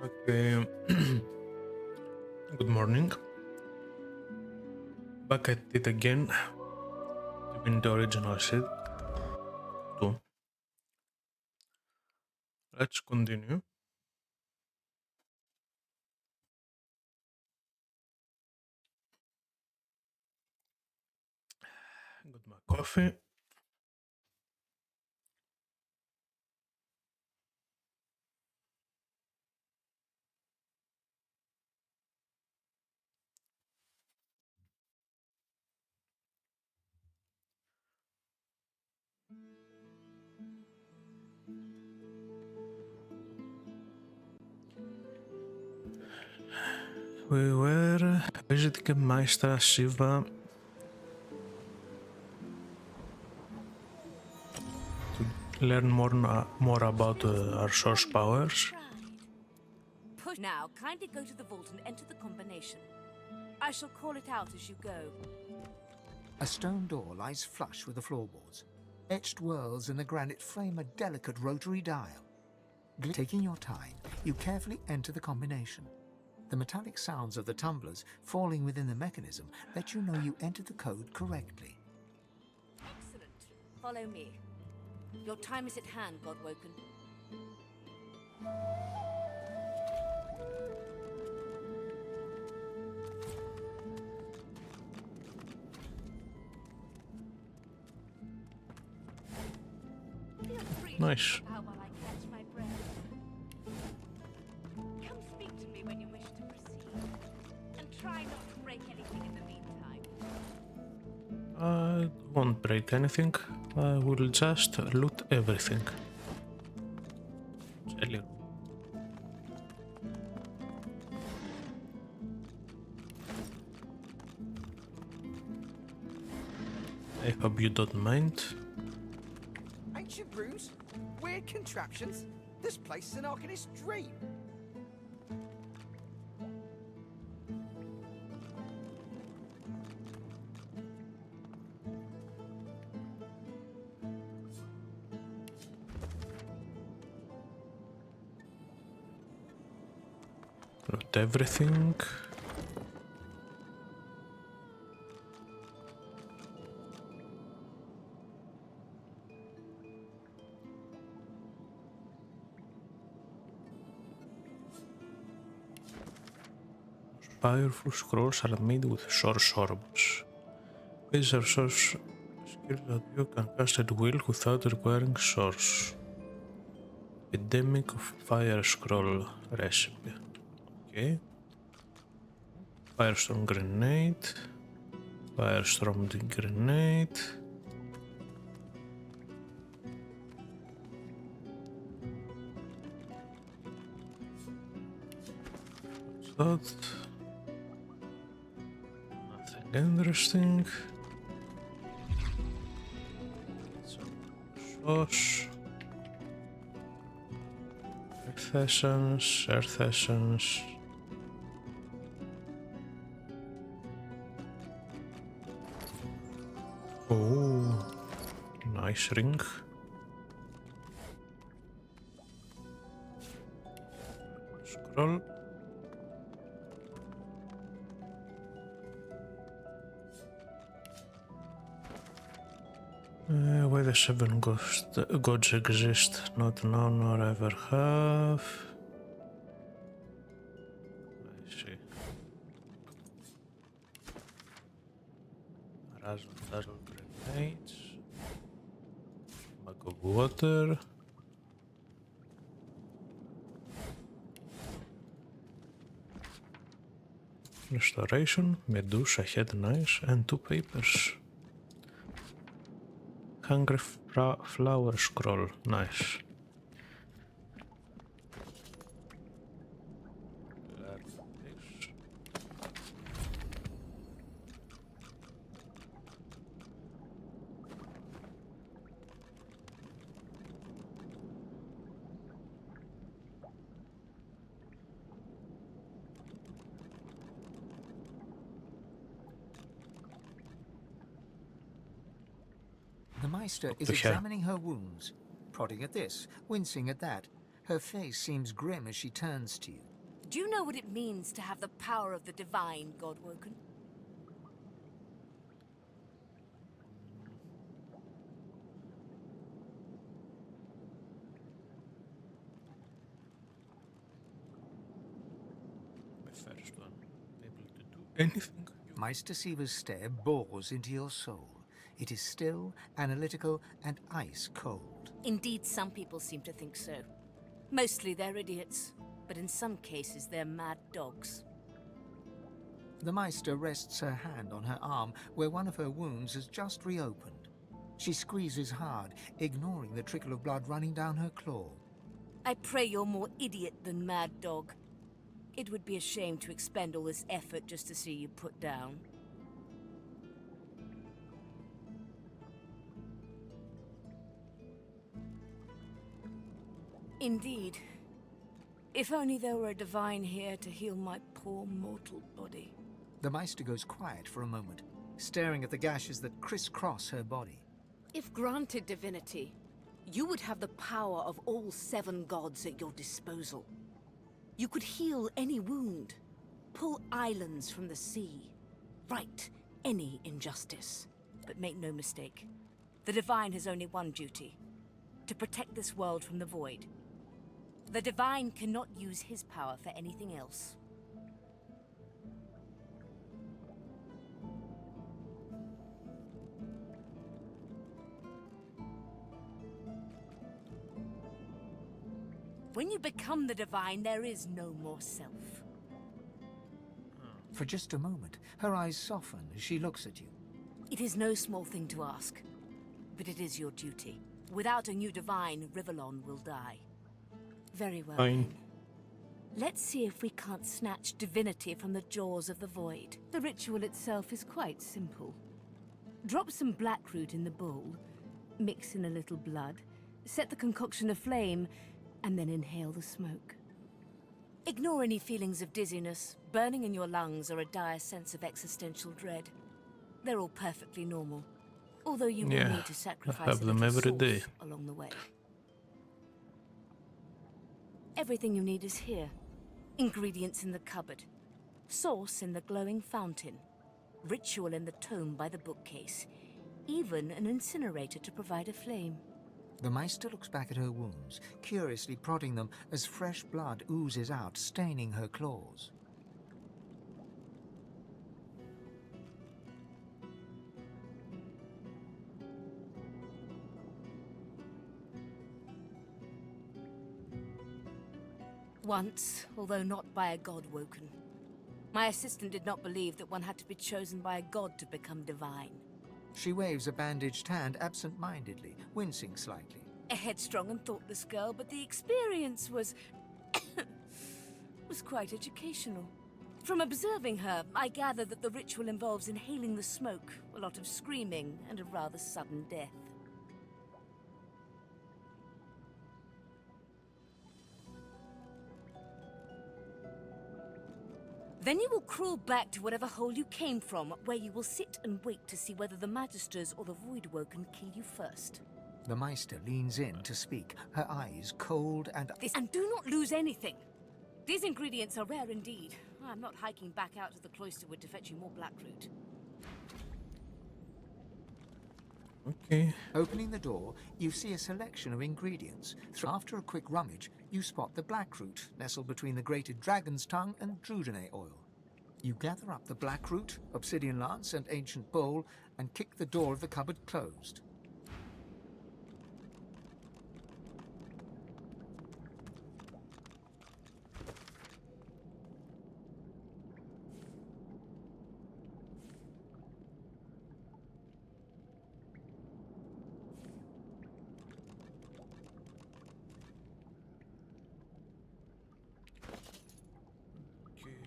Okay. Good morning. Back at it again. Divinity Original Set 2. Let's continue. Got my coffee. We were visiting Maestra Shiva to learn more about our source powers. Push now. Kindly go to the vault and enter the combination. I shall call it out as you go. A stone door lies flush with the floorboards. Etched whorls in the granite frame a delicate rotary dial. Taking your time, you carefully enter the combination. The metallic sounds of the tumblers falling within the mechanism let you know you entered the code correctly. Excellent. Follow me. Your time is at hand, Godwoken. Nice. While I catch my breath. Come speak to me when you wish to proceed. And try not to break anything in the meantime. I won't break anything. I will just loot everything. Jelly. I hope you don't mind. Ancient runes? Weird contraptions? This place is an arcanist's dream. Loot everything. Powerful scrolls are made with source orbs. These are source skills that you can cast at will without requiring source. Epidemic of Fire Scroll recipe. Okay. Firestorm Grenade. Firestorm Grenade. What's that? Nothing interesting. Sauce. Earth Essence. Oh, nice ring. Scroll. Why the 7 gods exist, not known or ever have. I see. Razzle dazzle grenades. Mug of water. Restoration, Medusa head nice, and 2 papers. Hungry flower scroll, nice. Learn this. The Meister is to her. examining her wounds, prodding at this, wincing at that. Her face seems grim as she turns to you. Do you know what it means to have the power of the divine, Godwoken? The first one, able to do anything. Meister Siever's stare bores into your soul. It is still, analytical, and ice cold. Indeed, some people seem to think so. Mostly they're idiots, but in some cases they're mad dogs. The Meister rests her hand on her arm where one of her wounds has just reopened. She squeezes hard, ignoring the trickle of blood running down her claw. I pray you're more idiot than mad dog. It would be a shame to expend all this effort just to see you put down. Indeed. If only there were a divine here to heal my poor mortal body. The Meister goes quiet for a moment, staring at the gashes that crisscross her body. If granted divinity, you would have the power of all 7 gods at your disposal. You could heal any wound, pull islands from the sea, right any injustice. But make no mistake, the divine has only one duty: to protect this world from the void. The divine cannot use his power for anything else. When you become the divine, there is no more self. For just a moment, her eyes soften as she looks at you. It is no small thing to ask, but it is your duty. Without a new divine, Rivellon will die. Very well, Fine. then. Let's see if we can't snatch divinity from the jaws of the void. The ritual itself is quite simple. Drop some blackroot in the bowl, mix in a little blood, set the concoction aflame, and then inhale the smoke. Ignore any feelings of dizziness, burning in your lungs, or a dire sense of existential dread. They're all perfectly normal, although you will Yeah, need to sacrifice have a them little every sauce day. along the way. Everything you need is here. Ingredients in the cupboard, sauce in the glowing fountain, ritual in the tome by the bookcase, even an incinerator to provide a flame. The Meister looks back at her wounds, curiously prodding them as fresh blood oozes out, staining her claws. Once, although not by a god woken. My assistant did not believe that one had to be chosen by a god to become divine. She waves a bandaged hand absent-mindedly, wincing slightly. A headstrong and thoughtless girl, but the experience was... was quite educational. From observing her, I gather that the ritual involves inhaling the smoke, a lot of screaming, and a rather sudden death. Then you will crawl back to whatever hole you came from, where you will sit and wait to see whether the Magisters or the Voidwoken kill you first. The Meister leans in to speak, her eyes cold and... And do not lose anything. These ingredients are rare indeed. I'm not hiking back out to the cloisterwood to fetch you more blackroot. Okay. Opening the door, you see a selection of ingredients. After a quick rummage, you spot the blackroot, nestled between the grated dragon's tongue and Drudene oil. You gather up the blackroot, obsidian lance, and ancient bowl, and kick the door of the cupboard closed. Okay.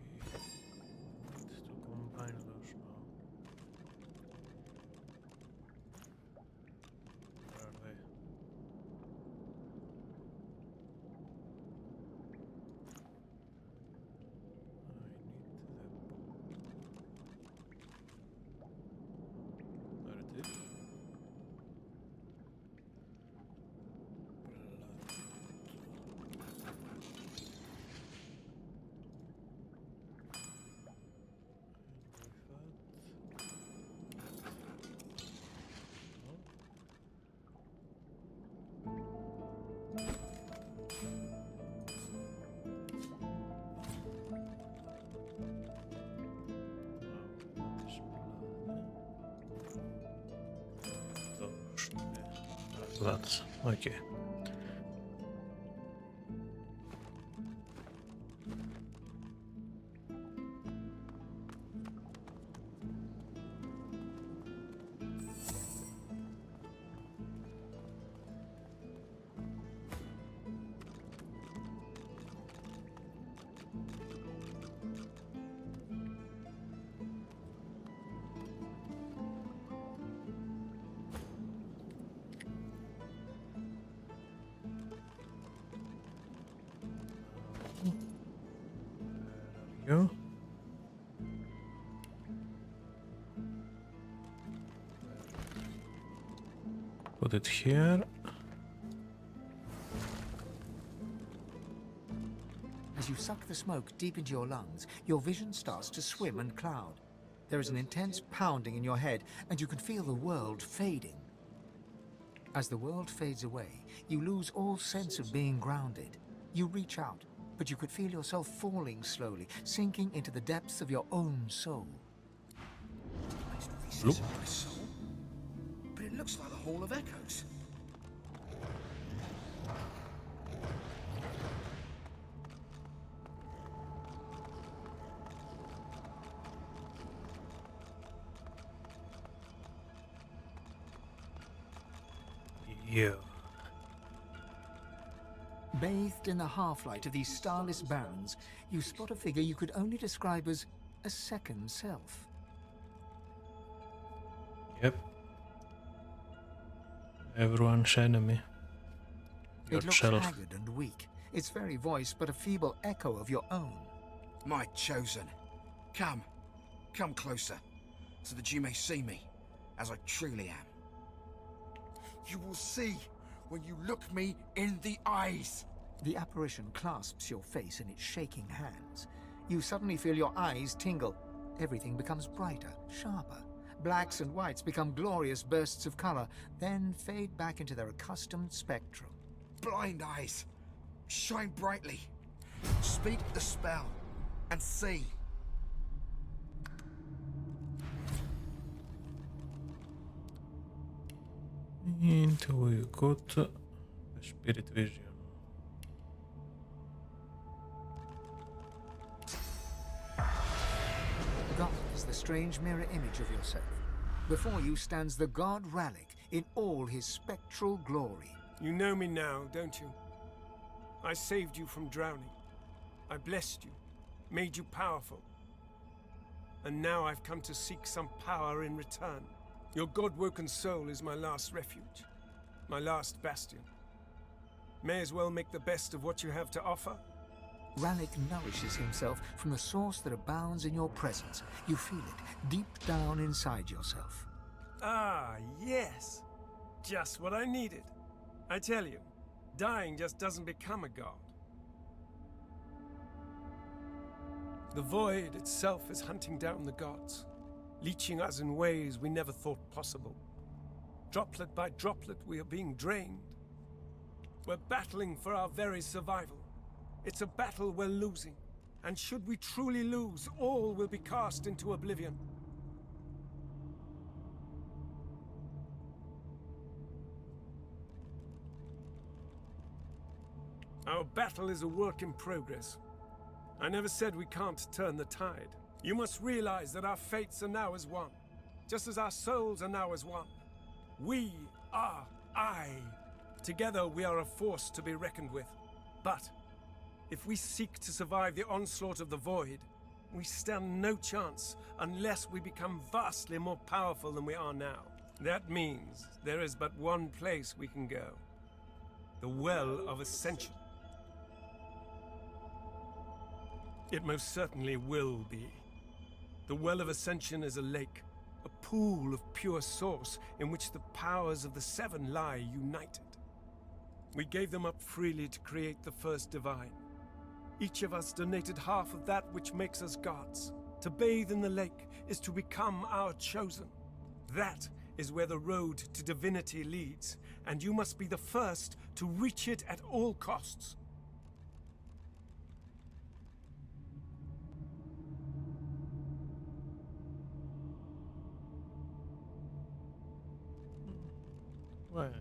Let's combine those now. that. Okay. There you go. Put it here. As you suck the smoke deep into your lungs, your vision starts to swim and cloud. There is an intense pounding in your head, and you can feel the world fading. As the world fades away, you lose all sense of being grounded. You reach out, but you could feel yourself falling slowly, sinking into the depths of your own soul. This is my soul, but it looks like a hall of echoes. Yeah. Bathed in the half-light of these starless barrens, you spot a figure you could only describe as a second self. Yep. Everyone's enemy. It looks Yourself. haggard and weak, its very voice but a feeble echo of your own. My chosen. Come closer, so that you may see me, as I truly am. You will see when you look me in the eyes. The apparition clasps your face in its shaking hands. You suddenly feel your eyes tingle. Everything becomes brighter, sharper. Blacks and whites become glorious bursts of color, then fade back into their accustomed spectrum. Blind eyes, shine brightly. Speak the spell, and see. And we got the spirit vision. God is the strange mirror image of yourself. Before you stands the god Ralik in all his spectral glory. You know me now, don't you? I saved you from drowning. I blessed you, made you powerful. And now I've come to seek some power in return. Your god-woken soul is my last refuge, my last bastion. May as well make the best of what you have to offer. Ralik nourishes himself from the source that abounds in your presence. You feel it deep down inside yourself. Ah, yes. Just what I needed. I tell you, dying just doesn't become a god. The void itself is hunting down the gods, leeching us in ways we never thought possible. Droplet by droplet, we are being drained. We're battling for our very survival. It's a battle we're losing, and should we truly lose, all will be cast into oblivion. Our battle is a work in progress. I never said we can't turn the tide. You must realize that our fates are now as one, just as our souls are now as one. We are I. Together we are a force to be reckoned with. But if we seek to survive the onslaught of the Void, we stand no chance unless we become vastly more powerful than we are now. That means there is but one place we can go. The Well of Ascension. It most certainly will be. The Well of Ascension is a lake, a pool of pure source in which the powers of the Seven lie united. We gave them up freely to create the first divine. Each of us donated half of that which makes us gods. To bathe in the lake is to become our chosen. That is where the road to divinity leads, and you must be the first to reach it at all costs. Well,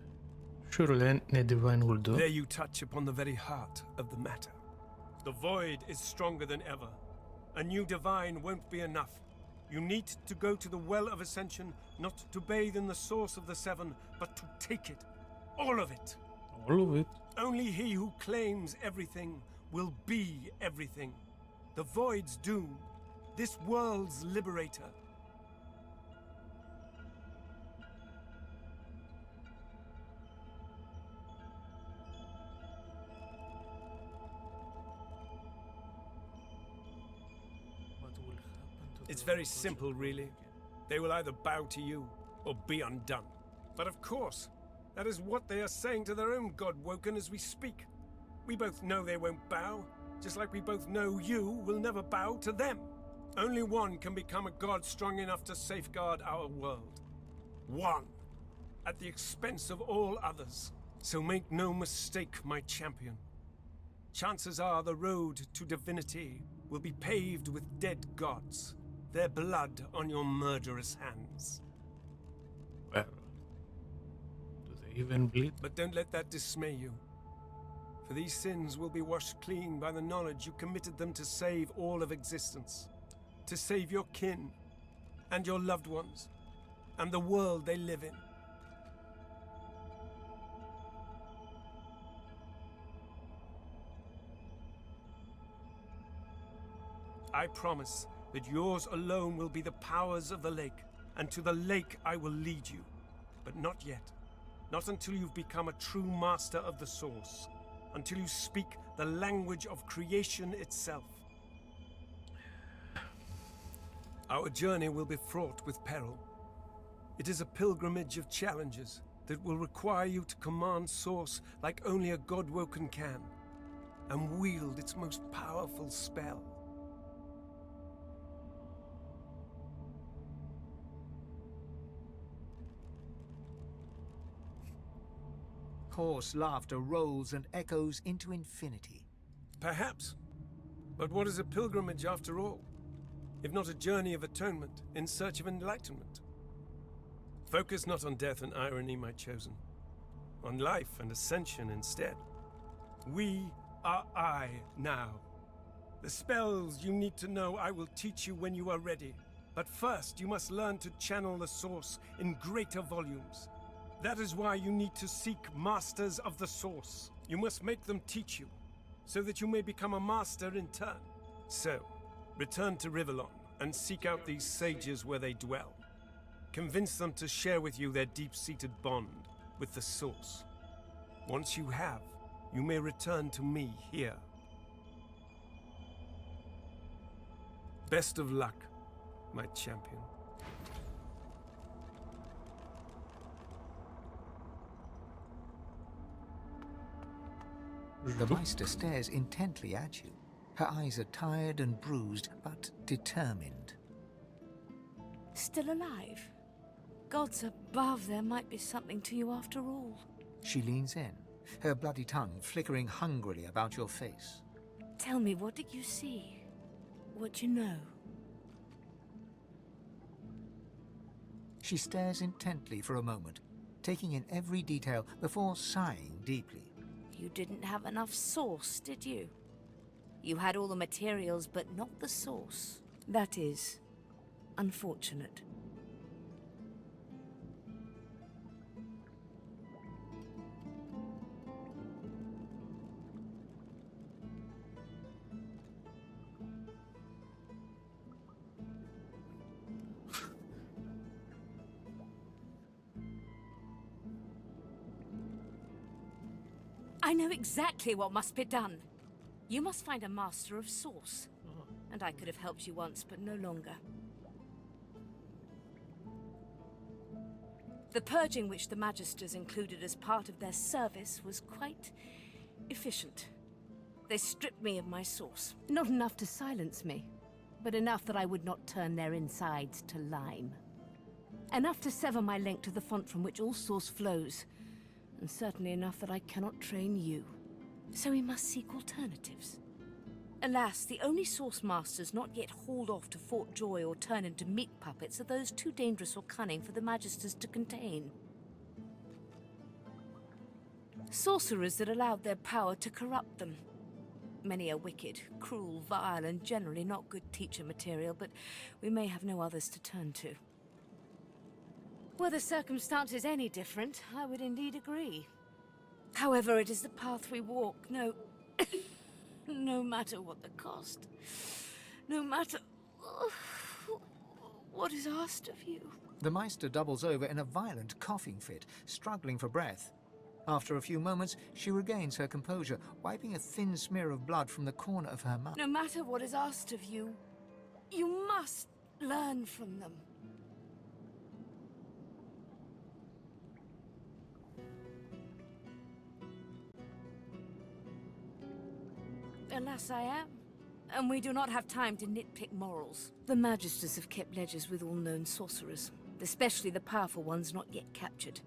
Surely any divine will do. There you touch upon the very heart of the matter. The void is stronger than ever. A new divine won't be enough. You need to go to the Well of Ascension, not to bathe in the source of the Seven, but to take it. All of it. All of it. Only he who claims everything will be everything. The void's doom. This world's liberator. What will happen to It's the very world simple, once really. again? They will either bow to you or be undone. But of course, that is what they are saying to their own God Woken as we speak. We both know they won't bow, just like we both know you will never bow to them. Only one can become a god strong enough to safeguard our world. One, at the expense of all others. So make no mistake, my champion. Chances are the road to divinity will be paved with dead gods, their blood on your murderous hands. Well, do they even bleed? But don't let that dismay you. For these sins will be washed clean by the knowledge you committed them to save all of existence. To save your kin, and your loved ones, and the world they live in. I promise that yours alone will be the powers of the lake, and to the lake I will lead you. But not yet. Not until you've become a true master of the Source. Until you speak the language of creation itself. Our journey will be fraught with peril. It is a pilgrimage of challenges that will require you to command Source like only a God-Woken can, and wield its most powerful spell. Hoarse laughter rolls and echoes into infinity. Perhaps. But what is a pilgrimage after all? If not a journey of atonement in search of enlightenment? Focus not on death and irony, my chosen. On life and ascension instead. We are I now. The spells you need to know I will teach you when you are ready. But first you must learn to channel the Source in greater volumes. That is why you need to seek masters of the Source. You must make them teach you, so that you may become a master in turn. So, return to Rivellon and seek out these sages where they dwell. Convince them to share with you their deep-seated bond with the Source. Once you have, you may return to me here. Best of luck, my champion. The Meister stares intently at you. Her eyes are tired and bruised, but determined. Still alive? Gods above, there might be something to you after all. She leans in, her bloody tongue flickering hungrily about your face. Tell me, what did you see? What you know? She stares intently for a moment, taking in every detail before sighing deeply. You didn't have enough Source, did you? You had all the materials, but not the Source. That is unfortunate. I know exactly what must be done. You must find a master of Source. And I could have helped you once, but no longer. The purging which the Magisters included as part of their service was quite efficient. They stripped me of my Source. Not enough to silence me, but enough that I would not turn their insides to lime. Enough to sever my link to the font from which all Source flows. And certainly enough that I cannot train you. So we must seek alternatives. Alas, the only Source Masters not yet hauled off to Fort Joy or turned into meat puppets are those too dangerous or cunning for the Magisters to contain. Sorcerers that allowed their power to corrupt them. Many are wicked, cruel, vile, and generally not good teacher material, but we may have no others to turn to. Were the circumstances any different, I would indeed agree. However, it is the path we walk, no matter what the cost. No matter what is asked of you. The Meister doubles over in a violent coughing fit, struggling for breath. After a few moments, she regains her composure, wiping a thin smear of blood from the corner of her mouth. No matter what is asked of you, you must learn from them. Alas, I am. And we do not have time to nitpick morals. The Magisters have kept ledgers with all known sorcerers, especially the powerful ones not yet captured.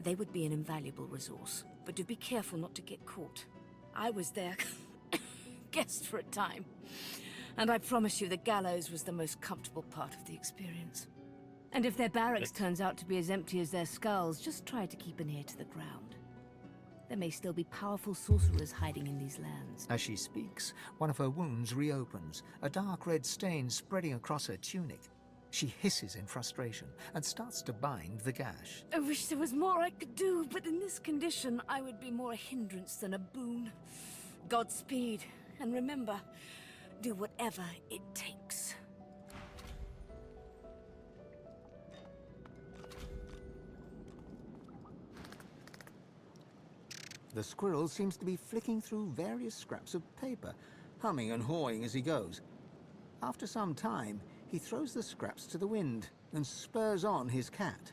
They would be an invaluable resource, but do be careful not to get caught. I was their guest for a time, and I promise you the gallows was the most comfortable part of the experience. And if their barracks turns out to be as empty as their skulls, just try to keep an ear to the ground. There may still be powerful sorcerers hiding in these lands. As she speaks, one of her wounds reopens, a dark red stain spreading across her tunic. She hisses in frustration and starts to bind the gash. I wish there was more I could do, but in this condition, I would be more a hindrance than a boon. Godspeed, and remember, do whatever it takes. The squirrel seems to be flicking through various scraps of paper, humming and hawing as he goes. After some time, he throws the scraps to the wind and spurs on his cat.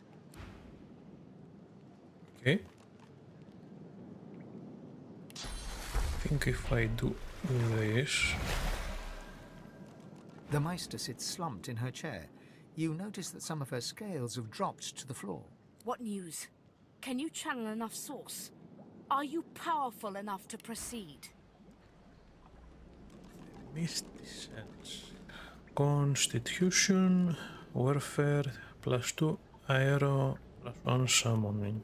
Okay. I think if I do this... The Meister sits slumped in her chair. You notice that some of her scales have dropped to the floor. What news? Can you channel enough source? Are you powerful enough to proceed? Misty sense. Constitution, warfare, +2, aero, +1 summoning.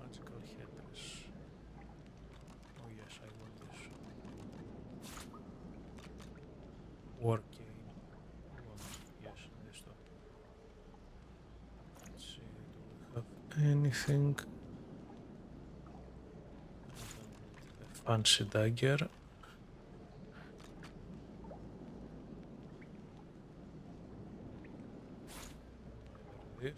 Magical headless. Oh yes, I want this. War game. Yes, this stuff. Let's see, do we have anything? Fancy dagger. This.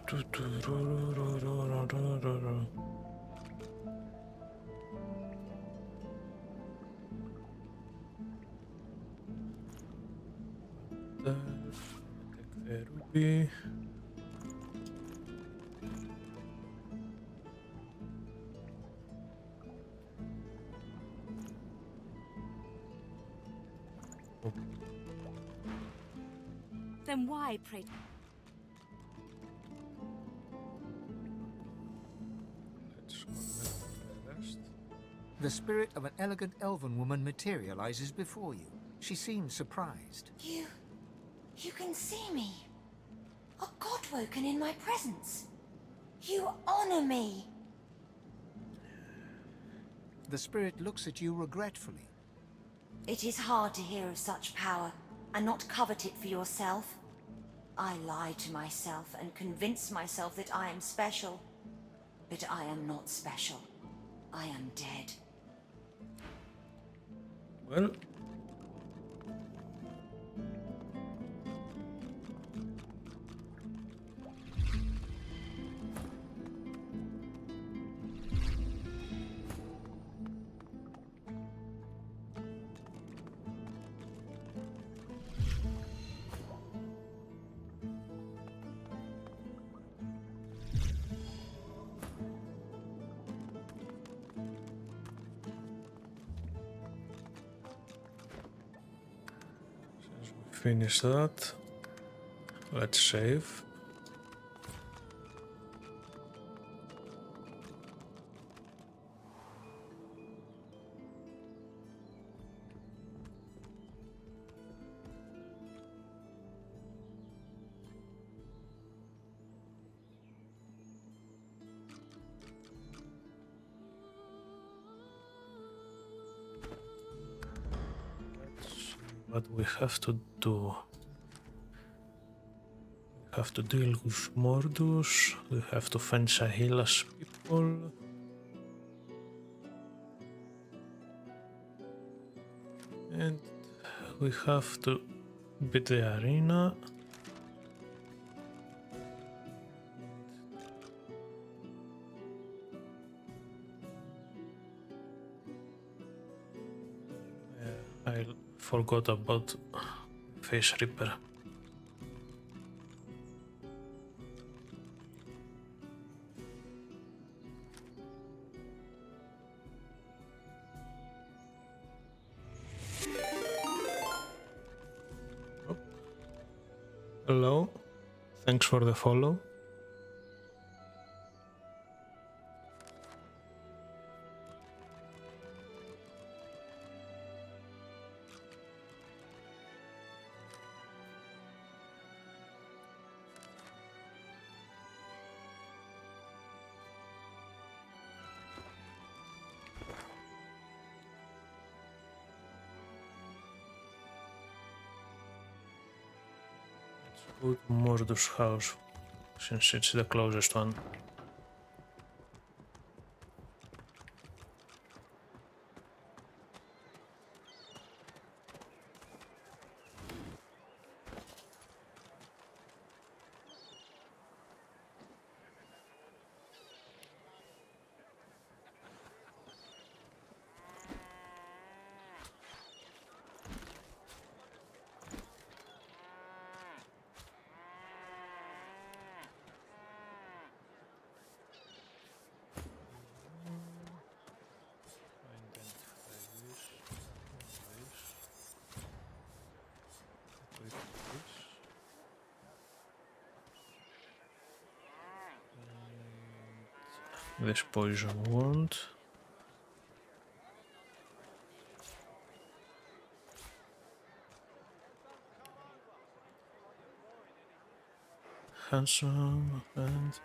Take the ruby. Then why, pray? Let's collect the rest. The spirit of an elegant elven woman materializes before you. She seems surprised. You can see me. A god woken in my presence. You honor me. The spirit looks at you regretfully. It is hard to hear of such power and not covet it for yourself. I lie to myself and convince myself that I am special. But I am not special. I am dead. Well, finish that. Let's save. what we have to do. We have to deal with Mordus. We have to find Sahila's people. And we have to beat the arena. I forgot about Face Reaper. Oh. Hello, thanks for the follow. Go to Mordus' house, since it's the closest one. This poison wound. Handsome and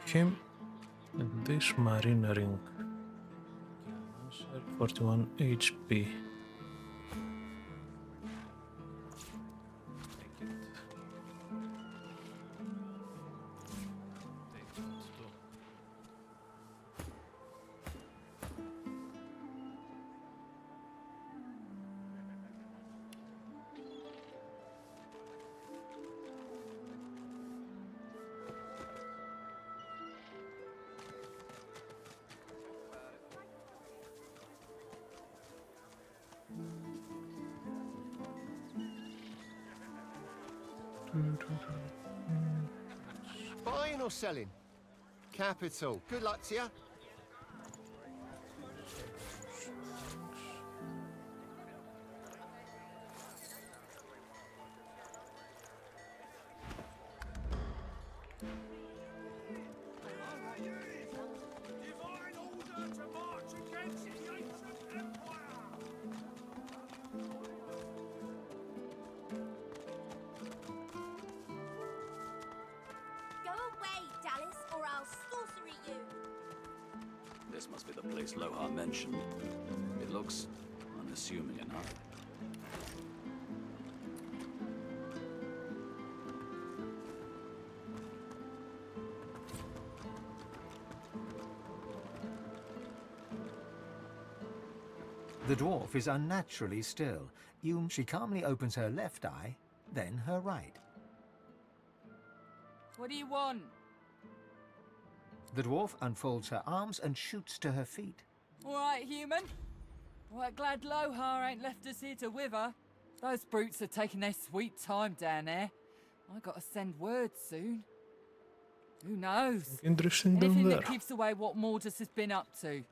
him and this marine ring. 41 HP. Buying or selling? Capital. Good luck to you. This must be the place Lohar mentioned. It looks unassuming enough. The dwarf is unnaturally still. She calmly opens her left eye, then her right. What do you want? The dwarf unfolds her arms and shoots to her feet. All right, human. Right, glad Lohar ain't left us here to wither. Those brutes are taking their sweet time down there. I gotta send word soon. Who knows? Interesting down Anything there. that gives away what Mordus has been up to.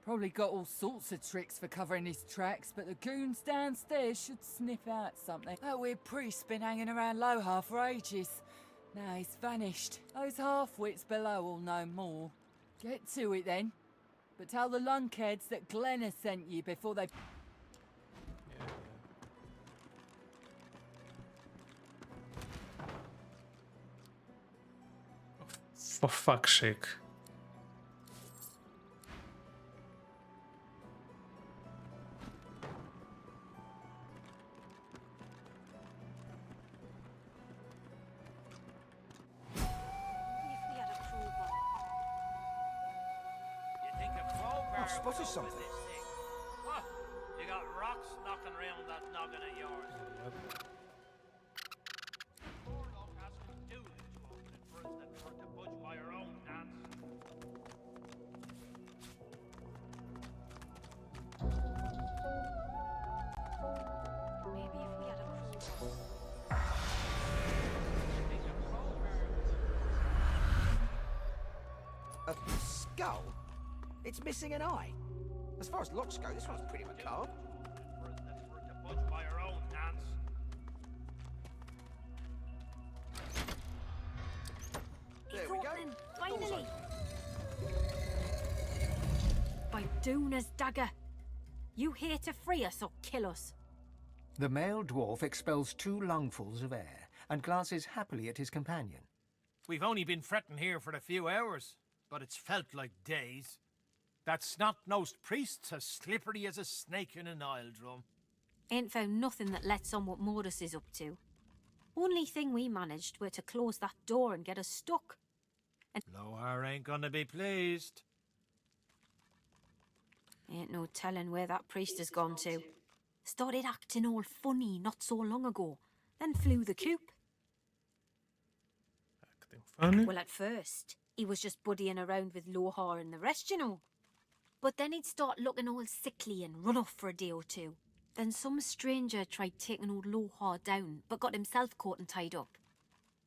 Probably got all sorts of tricks for covering his tracks, but the goons downstairs should sniff out something. That weird priest's been hanging around Lohar for ages. Now he's vanished. Those half-wits below will know more. Get to it then. But tell the lunkheads that Glenna sent you before they... For fuck's sake. spotted something. What? You got rocks knocking around that noggin of yours. Poor luck hasn't do this walking in for us that for to budge by your own hands. Maybe if we had a crowbar. A skull? It's missing an eye. As far as locks go, this one's pretty macabre. For us that for to budge by your own hands. There we go. Finally! By Duna's dagger. You here to free us or kill us? The male dwarf expels 2 lungfuls of air and glances happily at his companion. We've only been fretting here for a few hours, but it's felt like days. That snot-nosed priest's as slippery as a snake in an oil drum. Ain't found nothing that lets on what Mortis is up to. Only thing we managed were to close that door and get us stuck. Lohar ain't gonna be pleased. Ain't no telling where that priest has gone to. Started acting all funny not so long ago, then flew the coop. Acting funny? Well, at first, he was just buddying around with Lohar and the rest, you know. But then he'd start looking all sickly and run off for a day or two. Then some stranger tried taking old Lohar down, but got himself caught and tied up.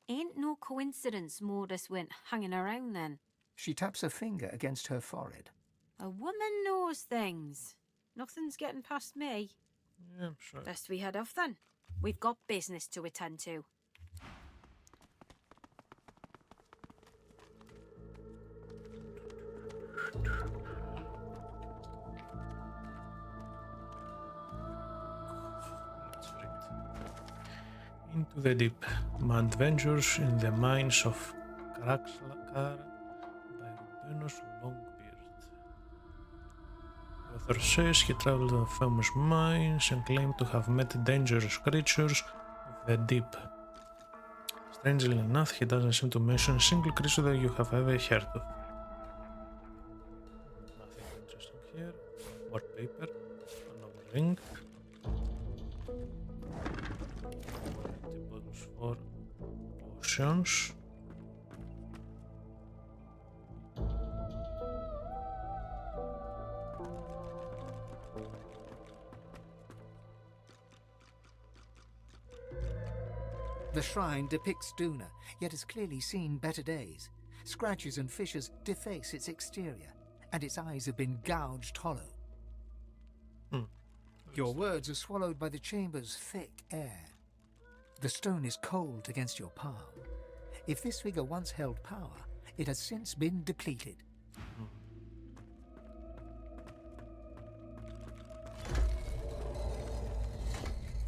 Ain't no coincidence Mortis went hanging around then. She taps a finger against her forehead. A woman knows things. Nothing's getting past me. Yeah, I'm sure. Best we head off then. We've got business to attend to. Let's read. Into the deep. My adventures in the mines of Karaxlakar by Rubenus Longbeard. The author says he traveled to the famous mines and claimed to have met dangerous creatures of the deep. Strangely enough, he doesn't seem to mention a single creature that you have ever heard of. Nothing interesting here. More paper. Another ring. Empty bottles for potions. The shrine depicts Duna, yet has clearly seen better days. Scratches and fissures deface its exterior, and its eyes have been gouged hollow. Your words are swallowed by the chamber's thick air. The stone is cold against your palm. If this figure once held power, it has since been depleted.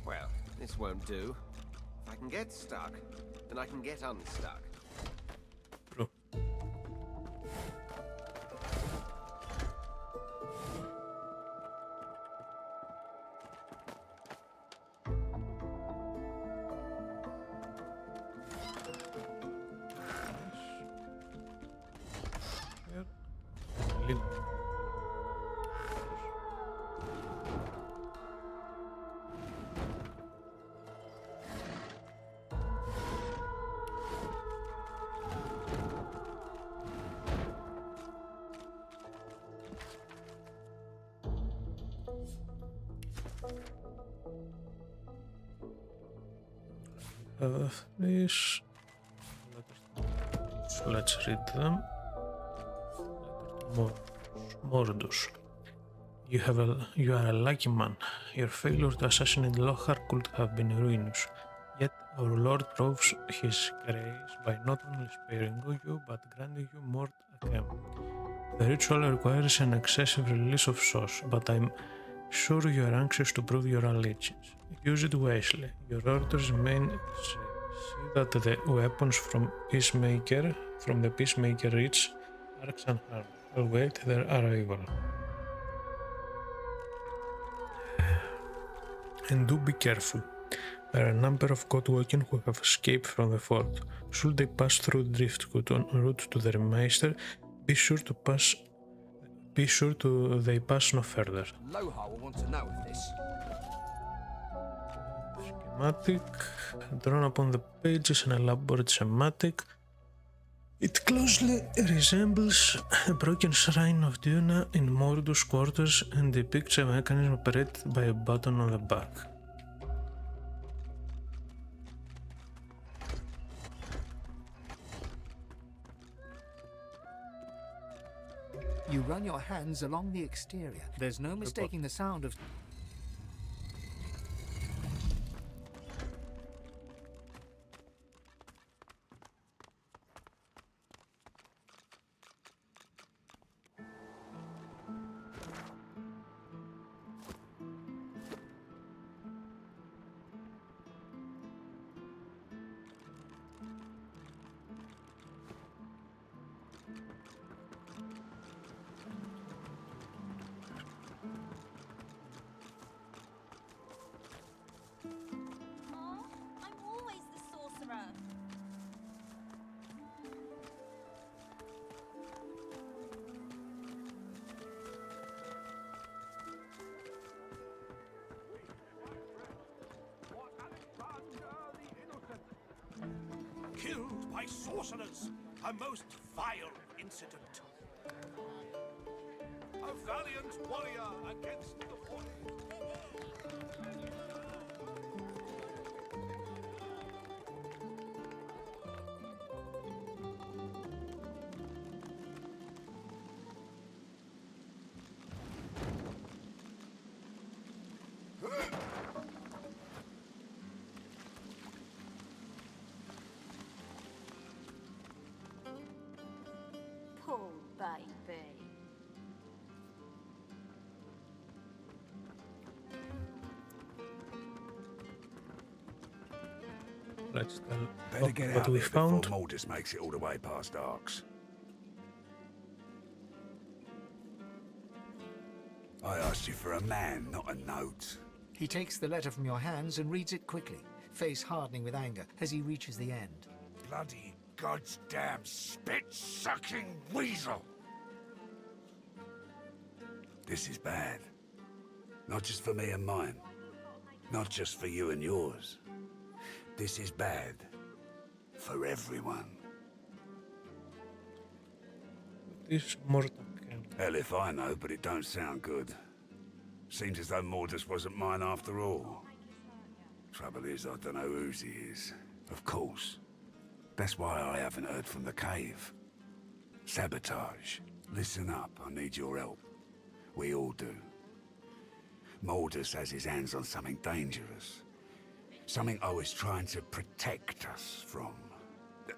Well, this won't do. If I can get stuck, then I can get unstuck. True. Here. Little. This. Let's read them. Letter to Mordus. You are a lucky man. Your failure to assassinate Lohar could have been ruinous. Yet our Lord proves his grace by not only sparing you, but granting you more again. The ritual requires an excessive release of souls, but I'm sure you are anxious to prove your allegiance. Use it wisely. Your orders remain safe. See that the weapons from the Peacemaker reach Arcs unharmed. I'll wait their arrival. And do be careful. There are a number of Godwalking who have escaped from the fort. Should they pass through Driftwood en route to their Meister, be sure to pass be sure to they pass no further. Loha will want to know of this. Schematic. Drawn upon the page is an elaborate schematic. It closely resembles a broken shrine of Duna in Mordor's quarters and depicts a mechanism operated by a button on the back. You run your hands along the exterior. There's no mistaking the sound of... I'm always the sorcerer. Killed by sorcerers, a most vile incident. A valiant warrior against the void. Poor baby. Let's tell Better get what out we there found. before Mordus makes it all the way past Arx. I asked you for a man, not a note. He takes the letter from your hands and reads it quickly, face hardening with anger as he reaches the end. Bloody goddamn spit-sucking weasel! This is bad. Not just for me and mine. Not just for you and yours. This is bad. For everyone. This mortal can. Hell if I know, but it don't sound good. Seems as though Mordus wasn't mine after all. Trouble is, I don't know whose he is. Of course. That's why I haven't heard from the cave. Sabotage. Listen up, I need your help. We all do. Mordus has his hands on something dangerous. Something I was trying to protect us from.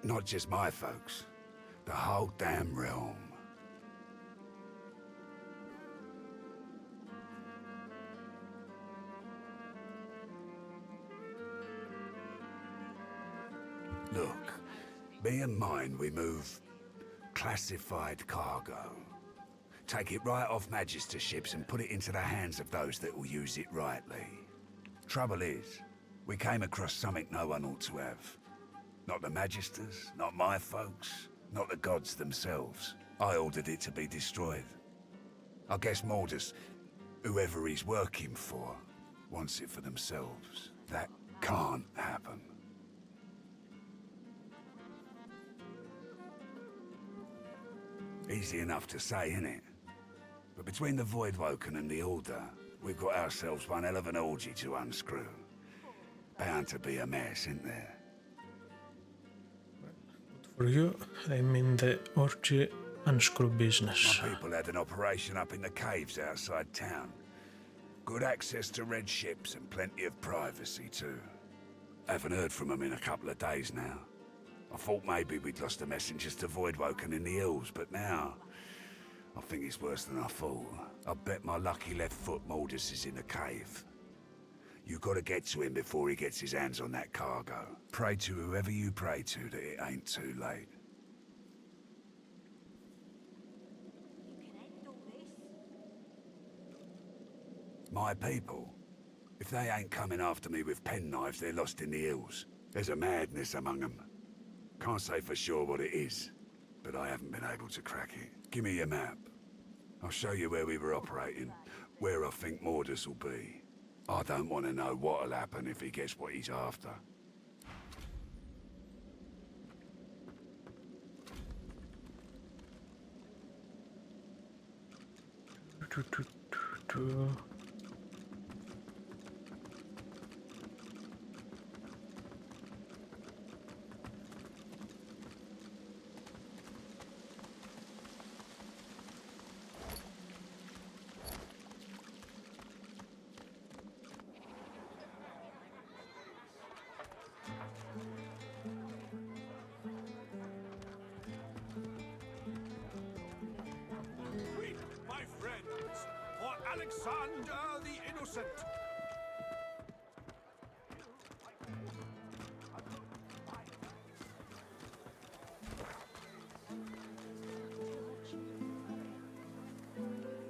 Not just my folks. The whole damn realm. Look, me and mine, we move classified cargo. Take it right off Magister ships and put it into the hands of those that will use it rightly. Trouble is, we came across something no one ought to have. Not the Magisters, not my folks, not the gods themselves. I ordered it to be destroyed. I guess Mordus, whoever he's working for, wants it for themselves. That can't happen. Easy enough to say, innit? But between the Voidwoken and the Order, we've got ourselves one hell of an orgy to unscrew. Bound to be a mess, isn't there? For you, I'm in the orgy unscrew business. My people had an operation up in the caves outside town. Good access to red ships and plenty of privacy, too. Haven't heard from them in a couple of days now. I thought maybe we'd lost the messengers to Voidwoken in the hills, but now... I think it's worse than I thought. I bet my lucky left foot Mordus is in the cave. You gotta get to him before he gets his hands on that cargo. Pray to whoever you pray to that it ain't too late. My people? If they ain't coming after me with penknives, they're lost in the hills. There's a madness among them. Can't say for sure what it is, but I haven't been able to crack it. Give me your map. I'll show you where we were operating, where I think Mordus will be. I don't want to know what'll happen if he gets what he's after. Weep, my friends, for Alexander the Innocent.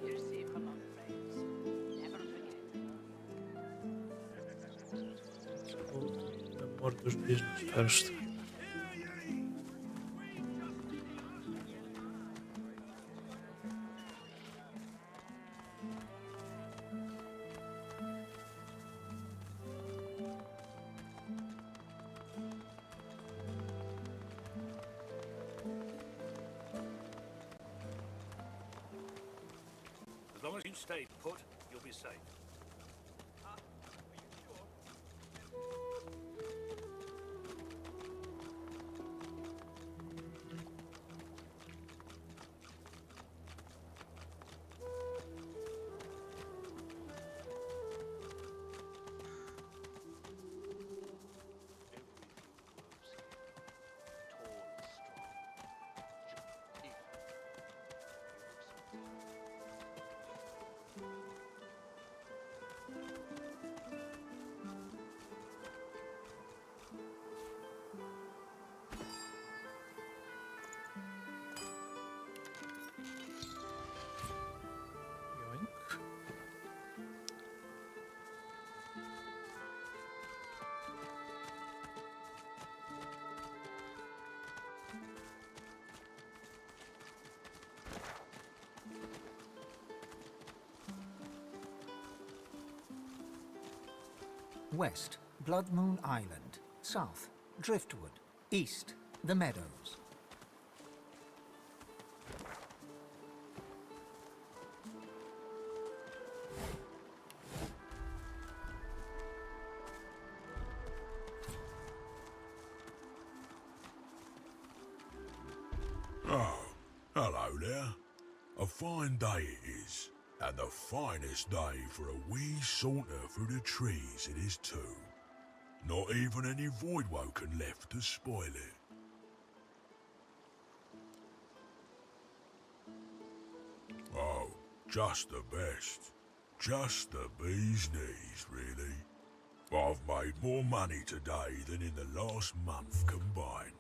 You're safe among friends. Never forget. The Mordus business first. As long as you stay put, you'll be safe. Yoink. West, Blood Moon Island. South, Driftwood. East, the Meadows. Oh, hello there. A fine day it is, and the finest day for a wee saunter through the trees it is too. Not even any voidwoken left to spoil it. Oh, just the best. Just the bee's knees, really. I've made more money today than in the last month combined,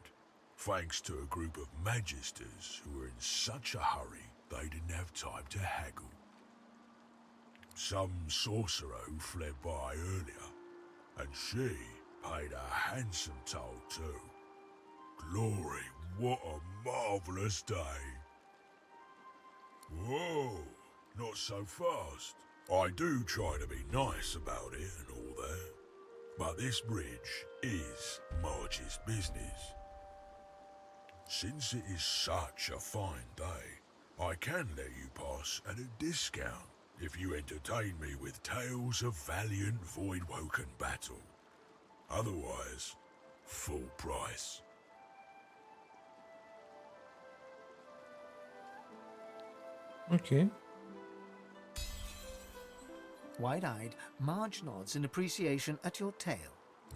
thanks to a group of magisters who were in such a hurry they didn't have time to haggle. Some sorcerer who fled by earlier, and she paid a handsome toll too. Glory, what a marvellous day. Whoa, not so fast. I do try to be nice about it and all that, but this bridge is Marge's business. Since it is such a fine day, I can let you pass at a discount if you entertain me with tales of valiant voidwoken battle. Otherwise, full price. Okay. Wide-eyed, Marge nods in appreciation at your tale.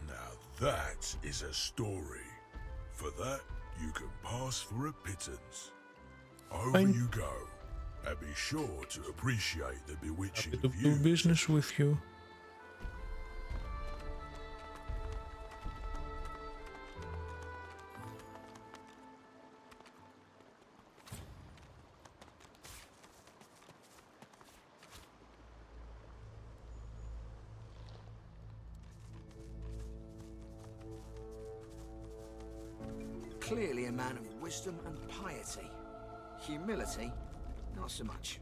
Now that is a story. For that, you can pass for a pittance. Over Fine. you go, and be sure to appreciate the bewitching Happy to view. do business with you. Clearly a man of wisdom and piety. Humility, not so much.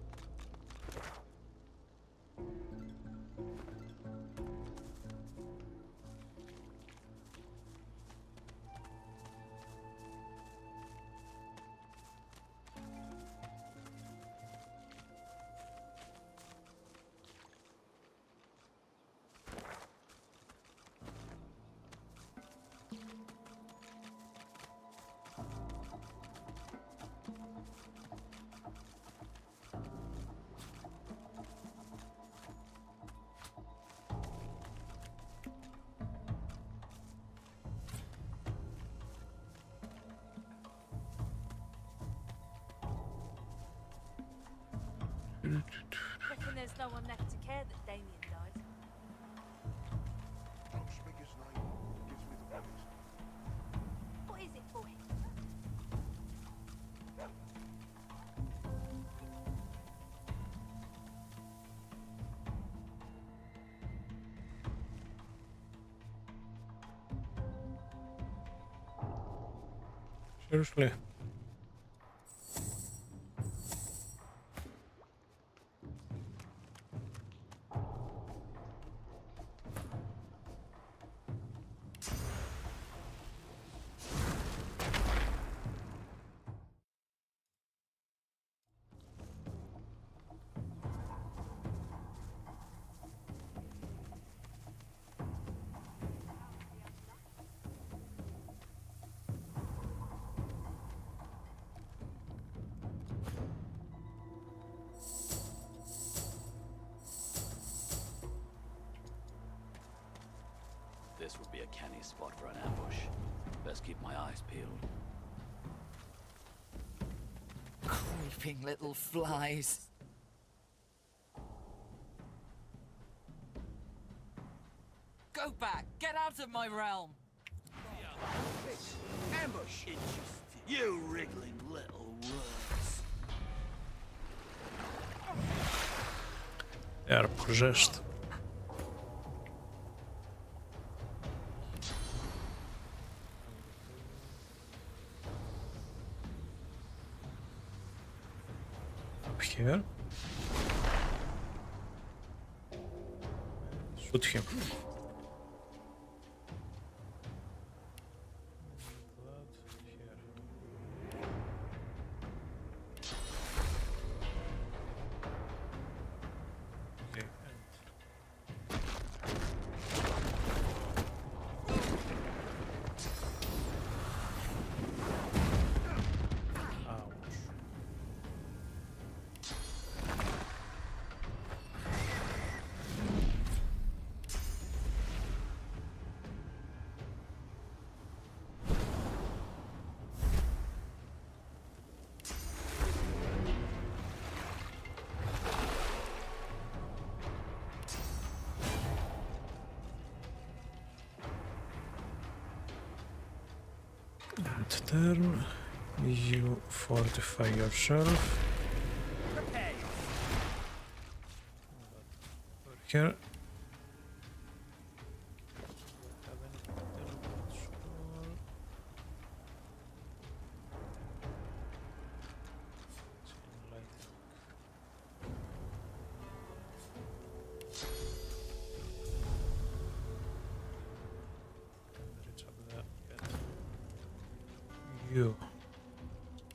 Reckon there's no one left to care that Damien died. Don't speak his name. Gives me the willies. What is it, boy? Seriously. This would be a canny spot for an ambush. Best keep my eyes peeled. Creeping little flies. Go back! Get out of my realm! Ambush! You wriggling little worms. They are possessed. Up here. Shoot him. Turn, you fortify yourself. Over here.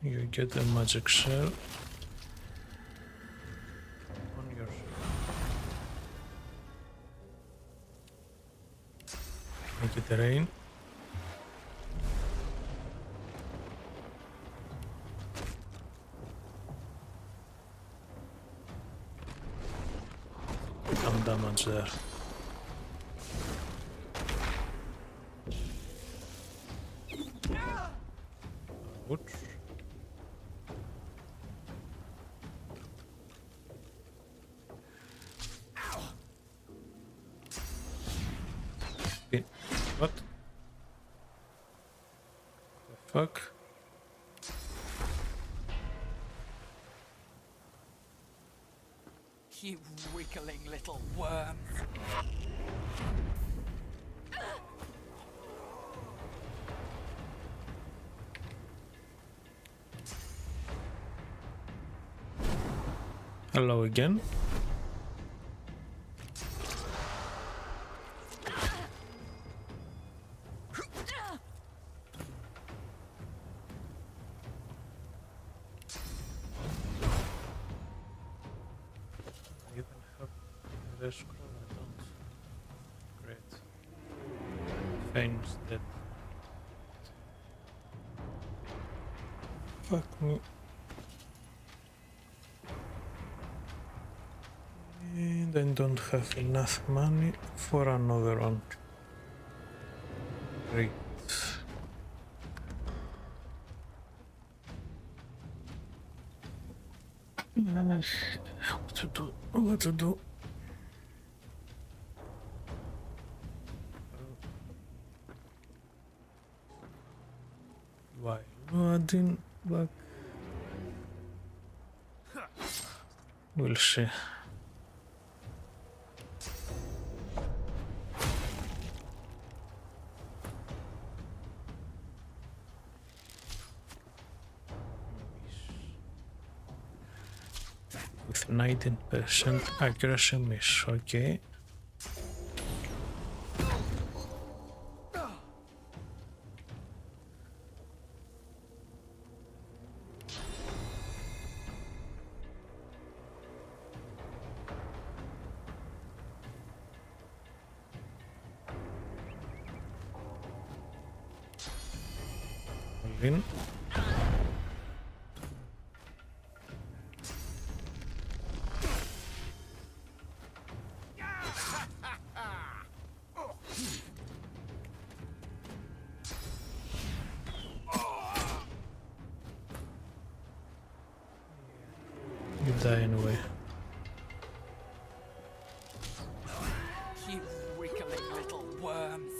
You get a magic cell on your make it rain. Some damage there. Ouch. What? The fuck? You wriggling little worms. Hello again. Scroll, I don't. Great. Fame's dead. Fuck me. And I don't have enough money for another one. Great. What to do? What to do? Why loading back? We'll see. With 19% accuracy miss, okay. In. You die anyway. You wriggling little worms.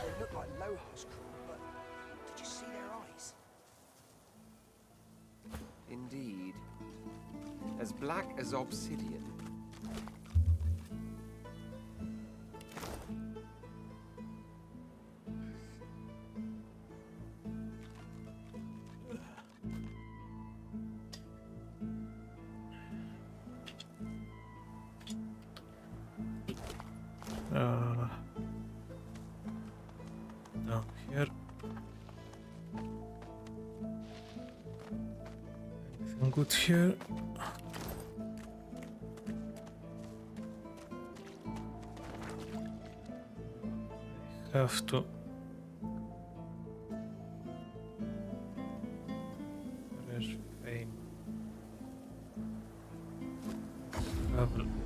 They look like Lohar's crew, but did you see their eyes? Indeed. As black as obsidian. Down here. Anything good here? I have to vein.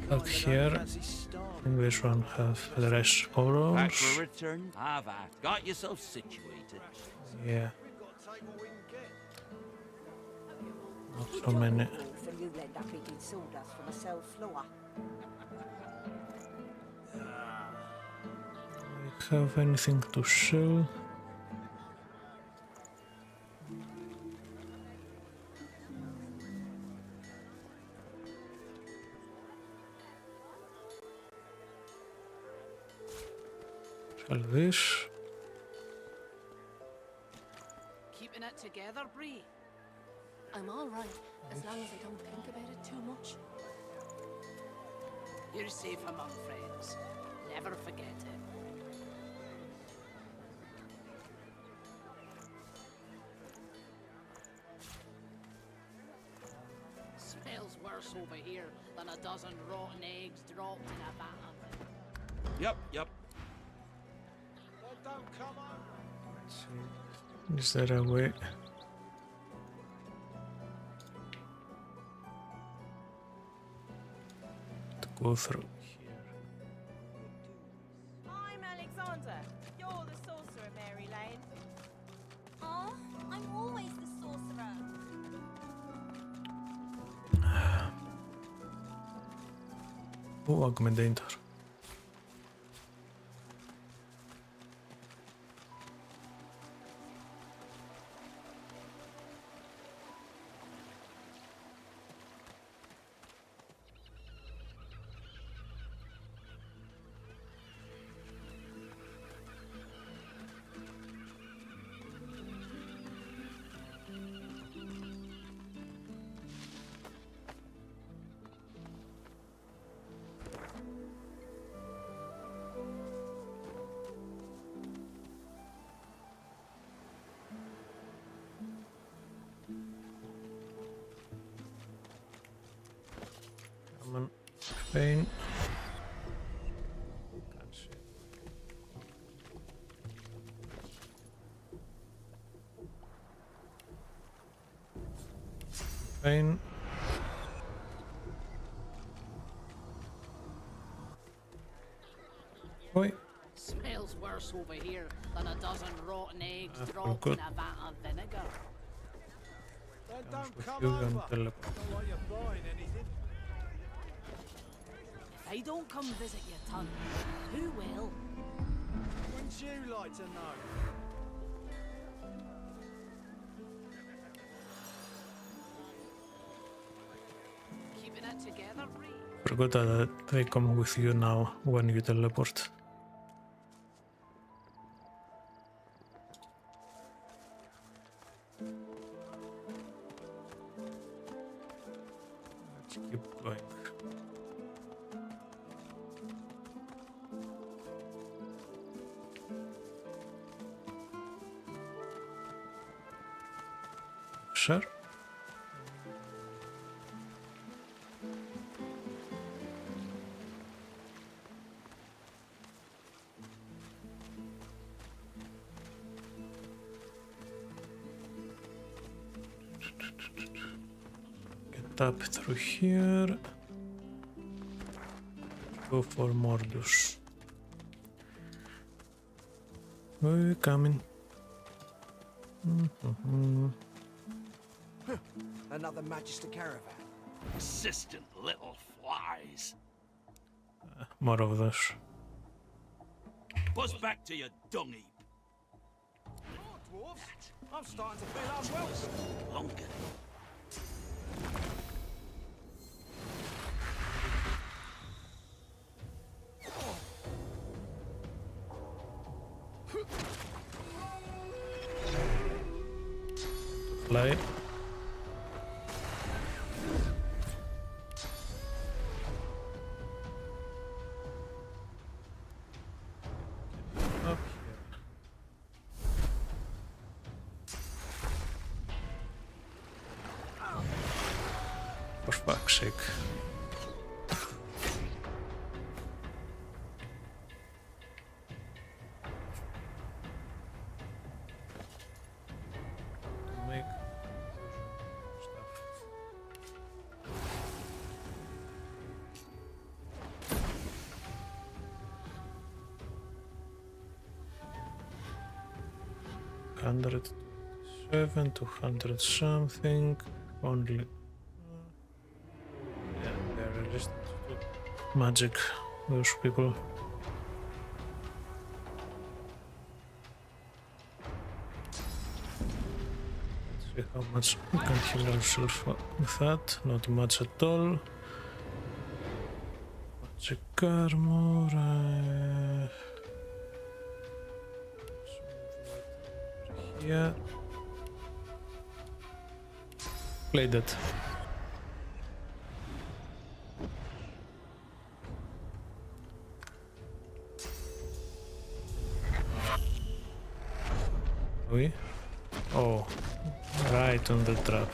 Back here. I think this one have the rest Back orals. for a return? Have got yourself situated. Yeah. Not so many. And you end up eating sawdust from a cell floor. I have anything to sell? Sell this. Keeping it together, Bree? I'm all right, as long as I don't think about it too much. You're safe among friends. Never forget it. Smells worse over here than a dozen rotten eggs dropped in a vat of it. Yep. Then don't come over. Let's see. Is there a way? To go through here. I'm Alexander. You're the sorcerer, Mary Lane. Oh, I'm always the sorcerer. Augmentator. Come on, Spain. Can't see. Spain. Oi. Smells worse over here than a dozen rotten eggs dropped good. in a vat of vinegar. Then don't come You over. can tell. Not like you're buying anything. If they don't come visit your ton, who will? Wouldn't you like to know? Keeping it together, Bree? Forgot that they come with you now when you teleport. Let's keep going. Sure. Get up through here. Go for Mordus. We're coming. Another Magister caravan. Persistent little flies. More of those. Buzz back to your dung heap. Dwarves, I'm starting to feel unwelcome. Lunkin. Fly. Up here. For fuck's sake. To make stuff. Hundred 200 something only. Yeah, they're just magic, those people. Let's see how much we can heal ourselves with that. Not much at all. Magic armor. Yeah. Play that. We? Oh, right on the trap.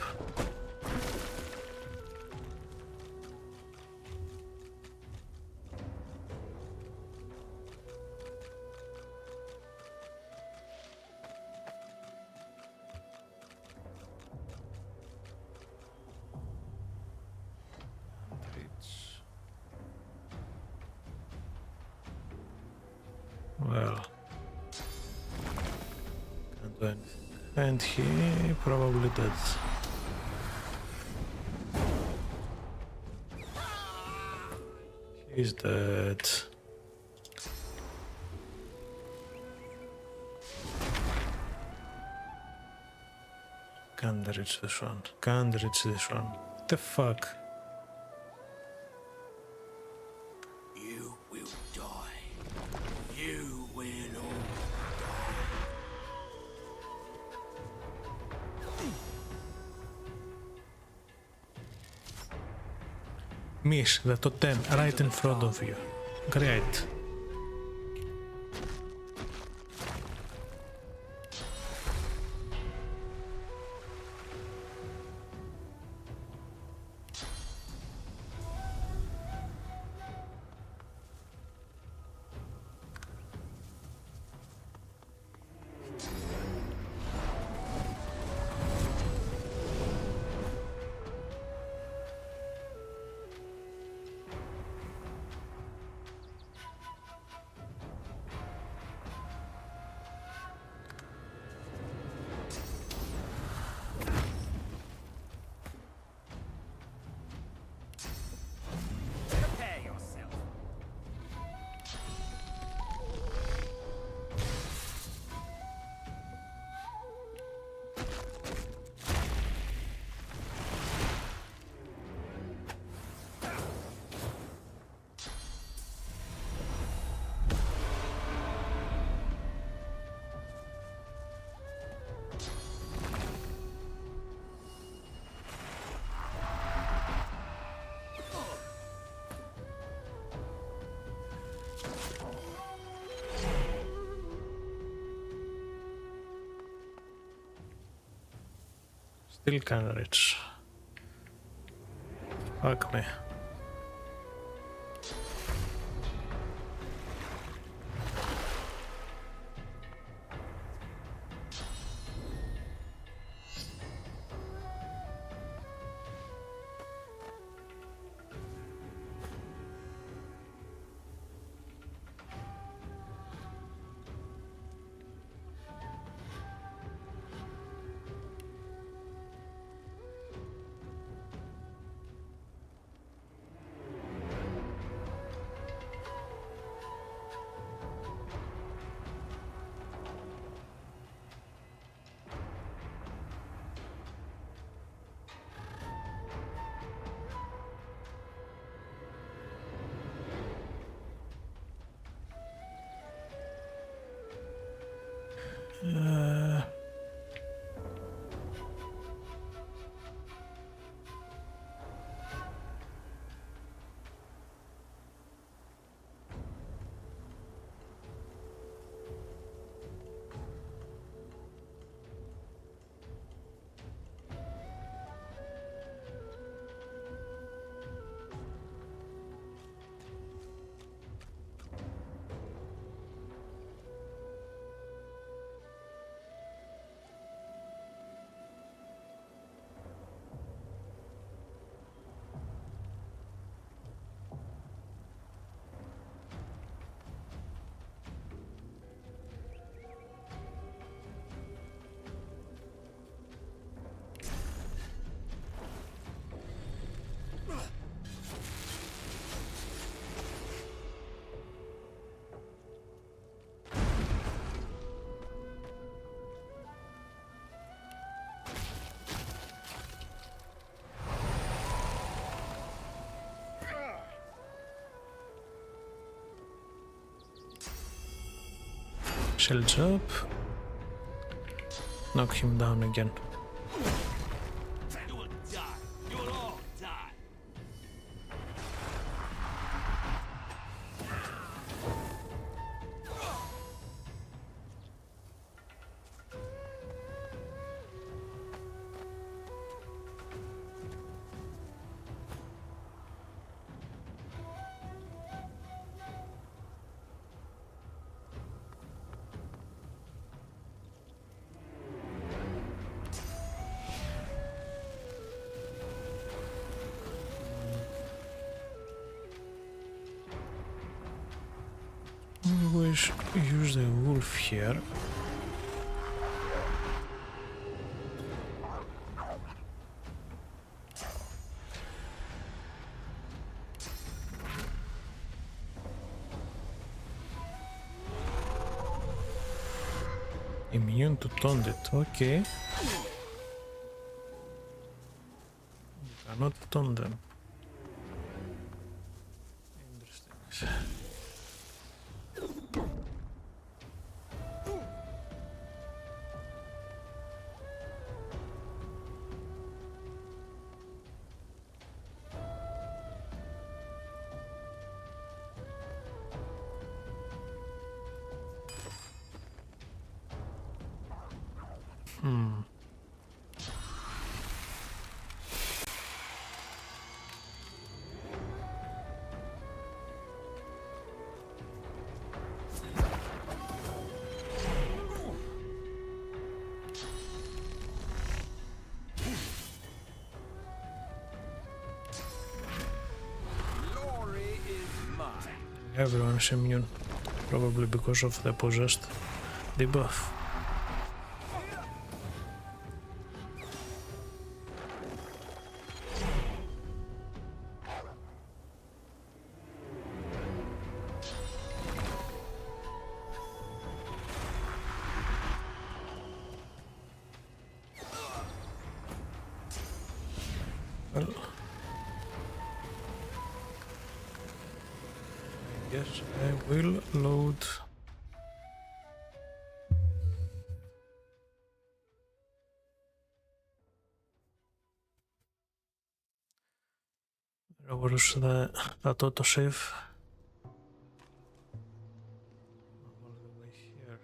do anything. And he probably dead. He's dead. Can't reach this one. Can't reach this one. What the fuck? You will die. You will all Miss the totem right in front of you. Great. Still can't reach. Fuck me. Shields up. Knock him down again. You will die. You will all die. We should use the wolf here. Immune to taunted, okay. You cannot taunt them. Interesting. Everyone's immune, probably because of the possessed debuff. Well, I guess I will load. Where's that autosave? All the way here.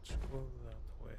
Let's go that way.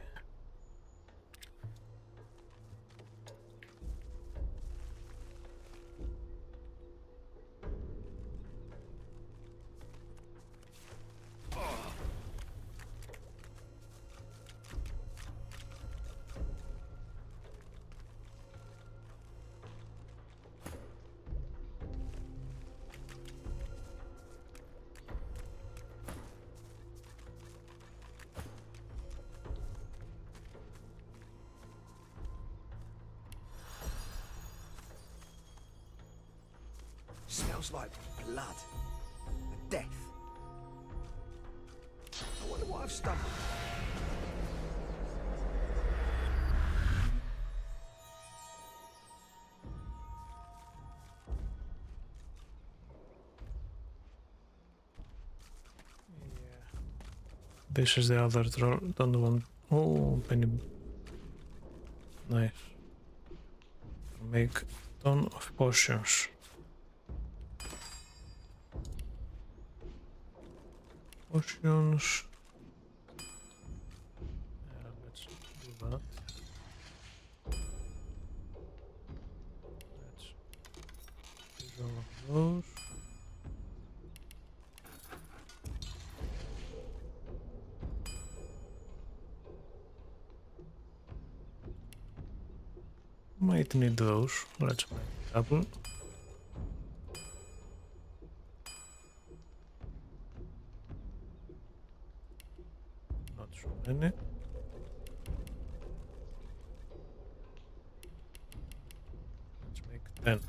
Smells like blood. And death. I wonder what I've stumbled. This is the other troll. Don't want. Oh, penny. Nice. Make a ton of potions. Potions. Let's do that. Let's use all of those. Might need those. Let's make a couple. Not so many. Let's make 10.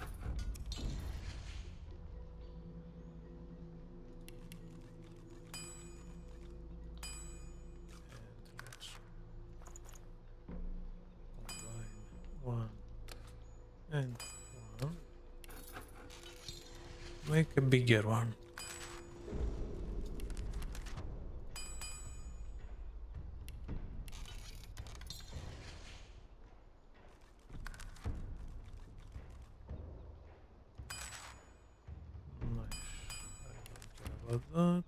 One and one. Make a bigger one. Nice. I don't care about that.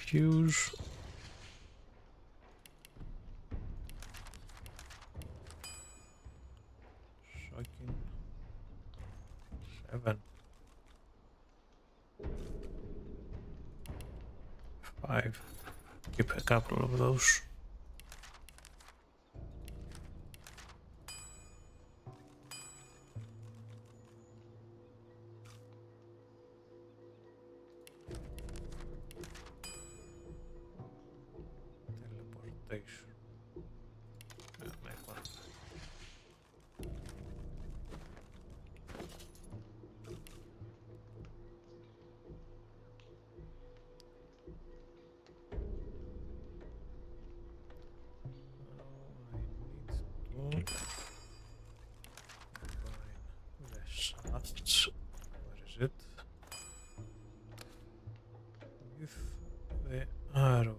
fuse. Shocking. 7. 5. Keep a couple of those. Teleportation. Make one. Combine the shafts. Where is it? With the arrowheads.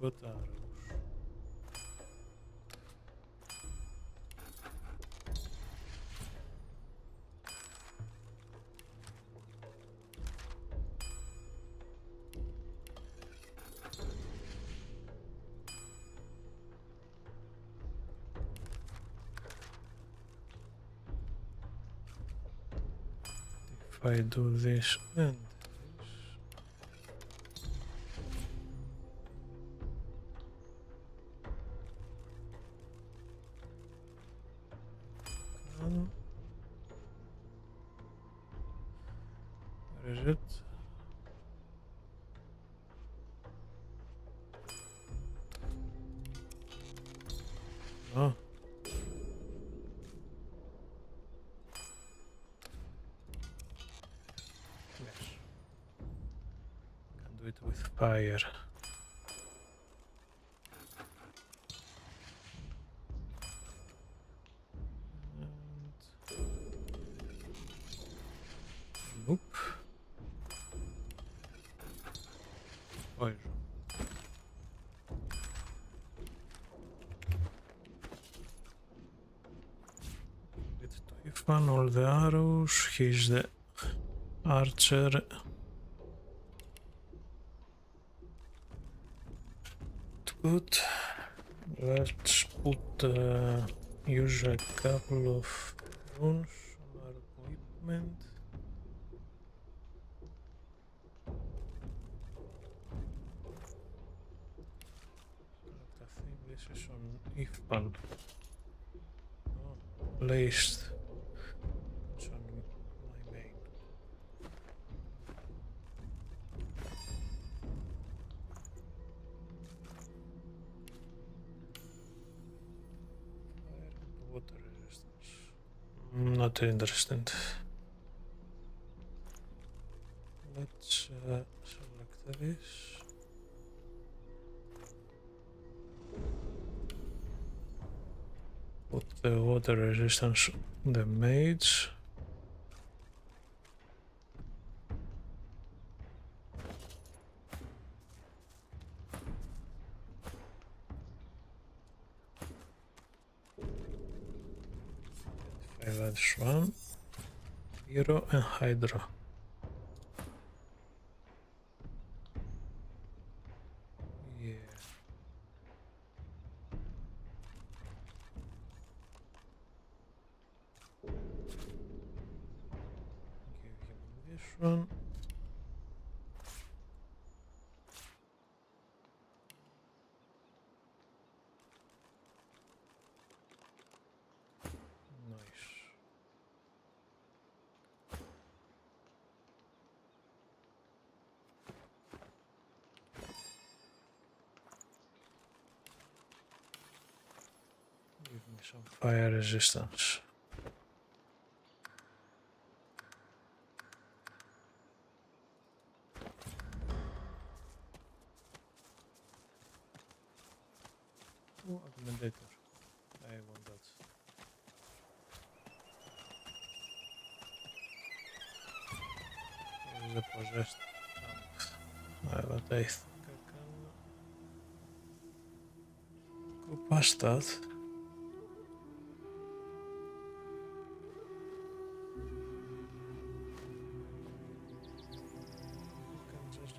Got arrows. If I do this and this, where is it? Oh. Yes. Can do it with fire. Nope. Poison. It's to Ifan all the arrows. He's the archer. Good. Let's put use a couple of runes on our equipment. I think this is on Ifan. Oh, laced. It's on my main. Fire and water resistance. Not interested. Let's select this. Put the water resistance on the mage. That's one. Hero and Hydra. Yeah. Give him this one. Nice. Give me some fire resistance. Oh, augmentator. I want that. Here's the possessed camp. But I think I can go past that.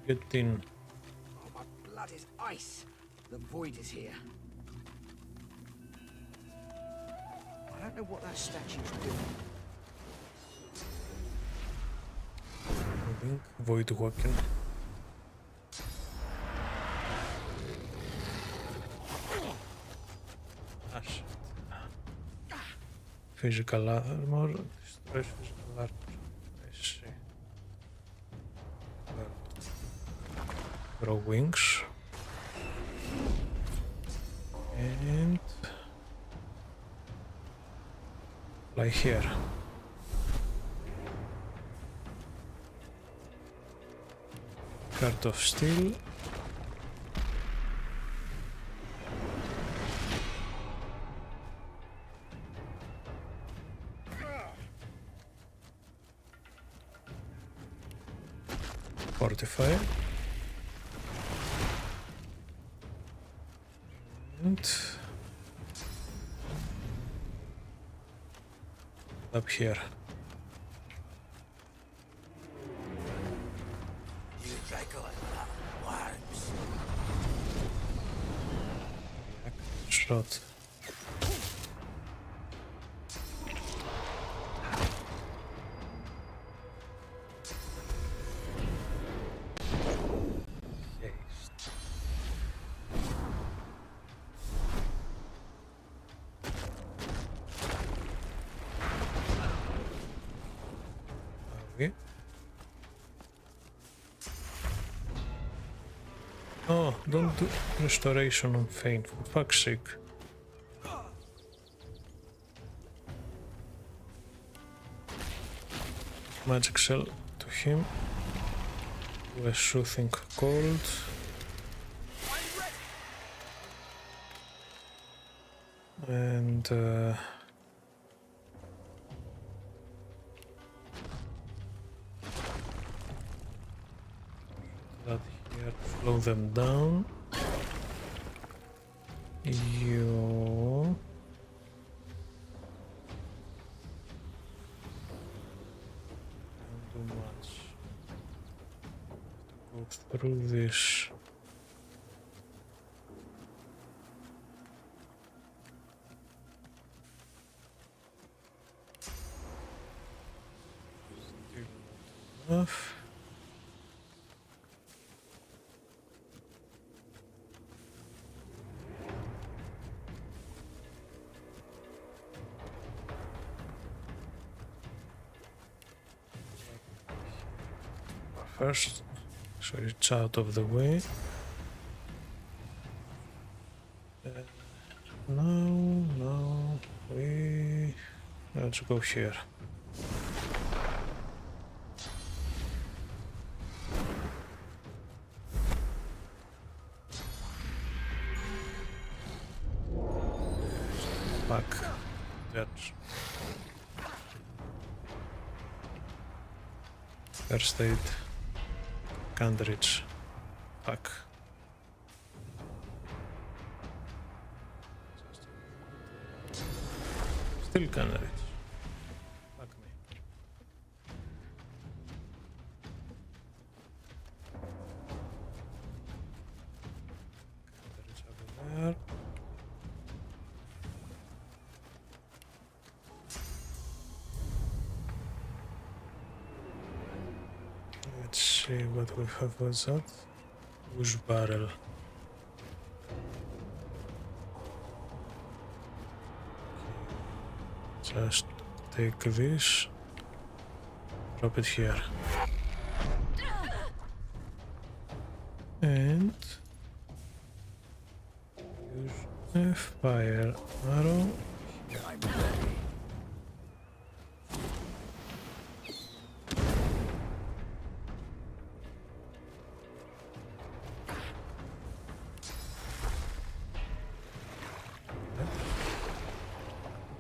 get in. Oh, my blood is ice. The void is here. I don't know what that statue's doing. Moving, void walking. Physical armor, destroys physical armor. I see. Well, grow wings. And fly here. Heart of Steel. Fortify. And up here. You take a worms. Shot. Oh, don't do restoration on Feint, for fuck's sake. Magic Cell to him. Do a Soothing Cold. And that here to slow them down. You can't do much. Have to go through this. Still not enough. First, so it's out of the way. No, let's go here. Back. That's first aid. Can't reach. Fuck. Still can't reach. Fuck me. Can't reach over there. Let's see what we have. What's that? Whose barrel? Just take this, drop it here, and use a fire arrow. I'm ready.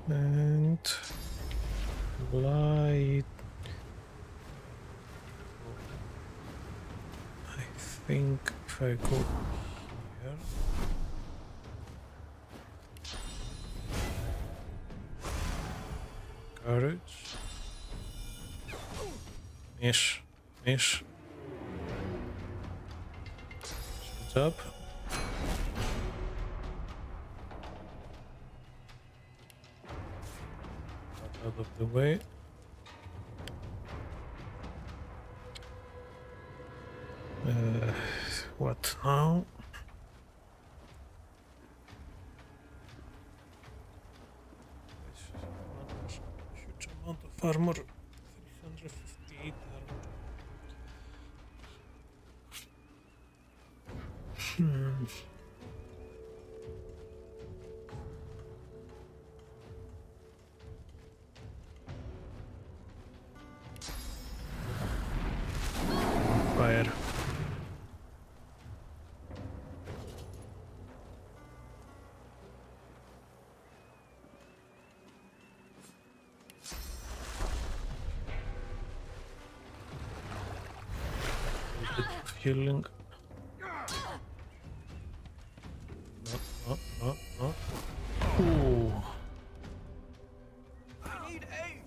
And light. I think if I go here, courage, miss. What's up? Out of the way. What now? Huge amount of armor. 358 armor. Fire. A bit of healing. No. Ooh. I need aid.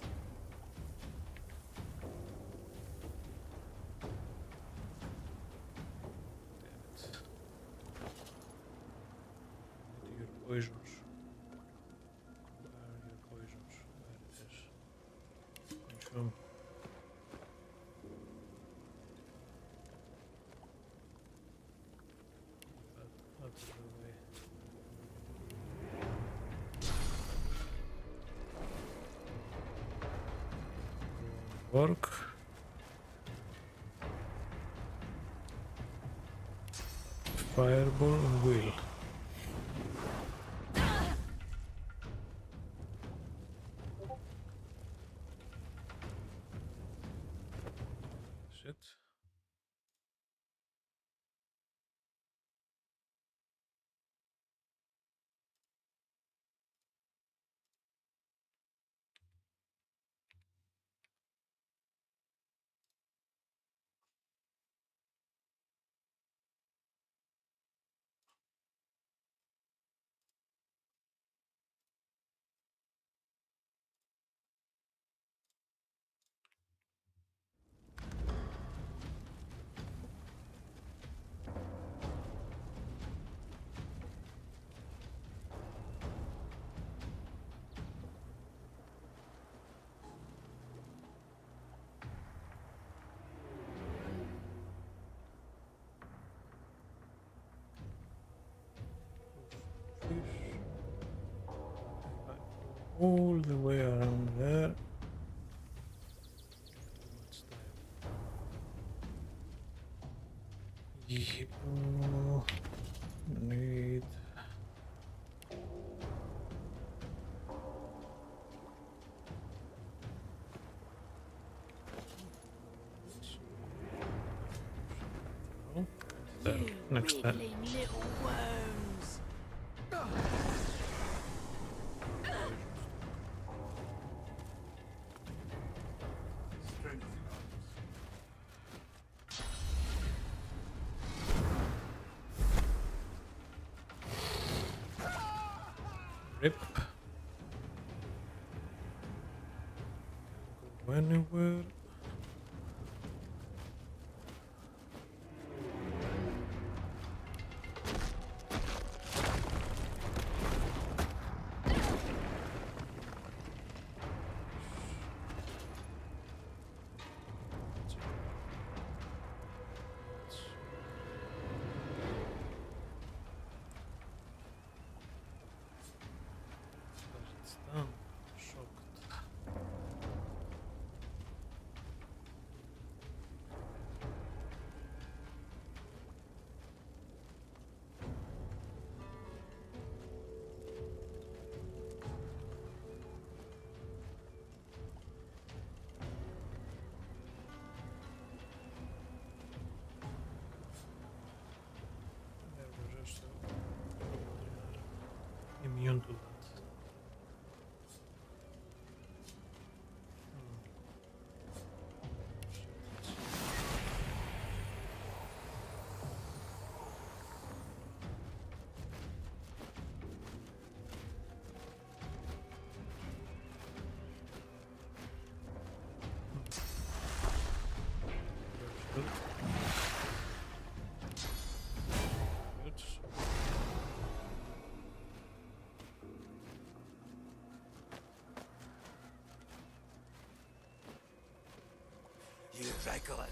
Damn it. Your poisons. Where are your poisons? There it is. Consume. Out of the way. Work. Fireball and wheel. Shit. All the way around there. What's that? You need there. Next time. Little worms. Rip. Can't go anywhere. It's done. Shocked. They're just immune to that. You regular.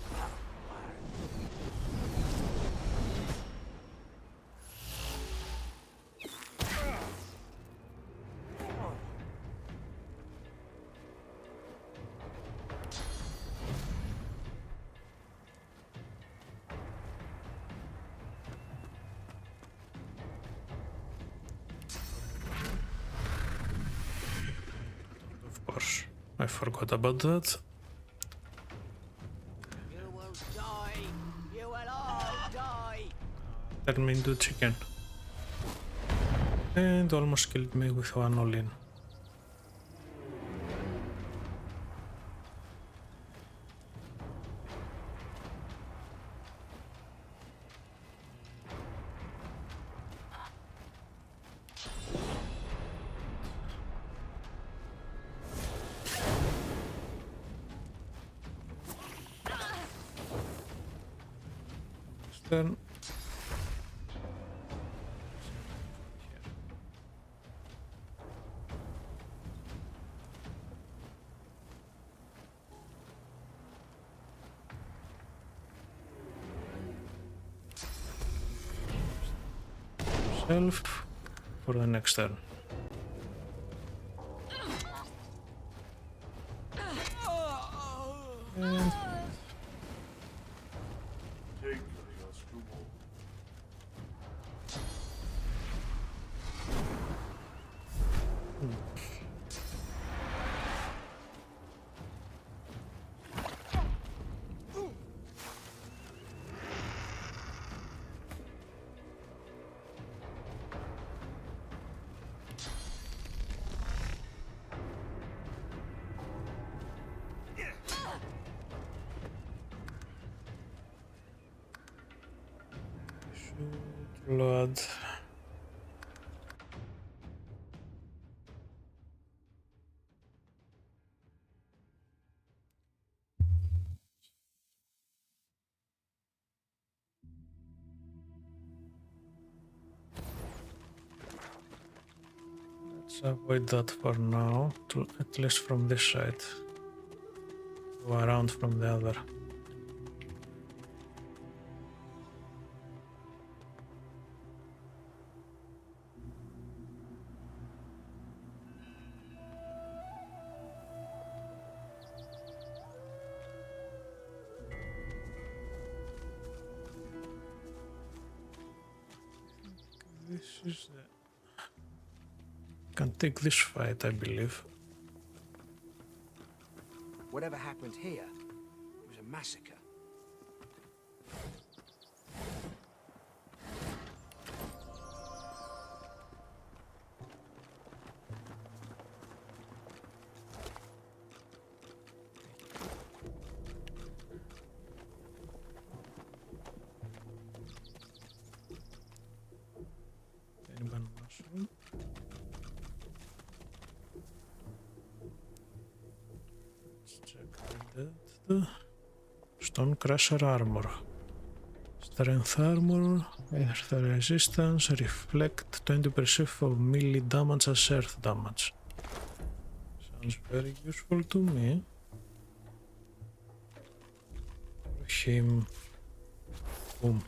Of course, I forgot about that. You will die. You will all die. Turn me into chicken. And almost killed me with one all-in. Then self for the next turn. And Take your scruple. should load. Let's avoid that for now, at least from this side. Go around from the other. This is the... Can take this fight, I believe. Whatever happened here, it was a massacre. Anyone mushroom? Let's check that. Stone Crusher armor. Strength armor, earth resistance, reflect 20% of melee damage as earth damage. Sounds very useful to me. For him. Boom.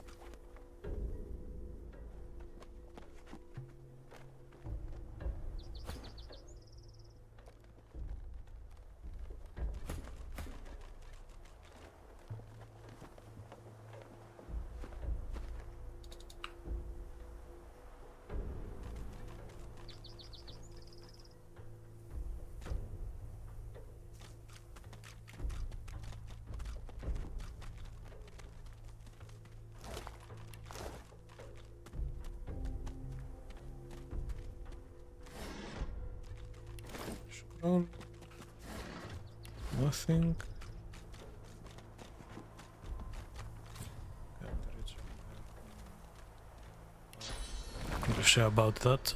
Scroll. Nothing. Can't reach Nothing to say about that.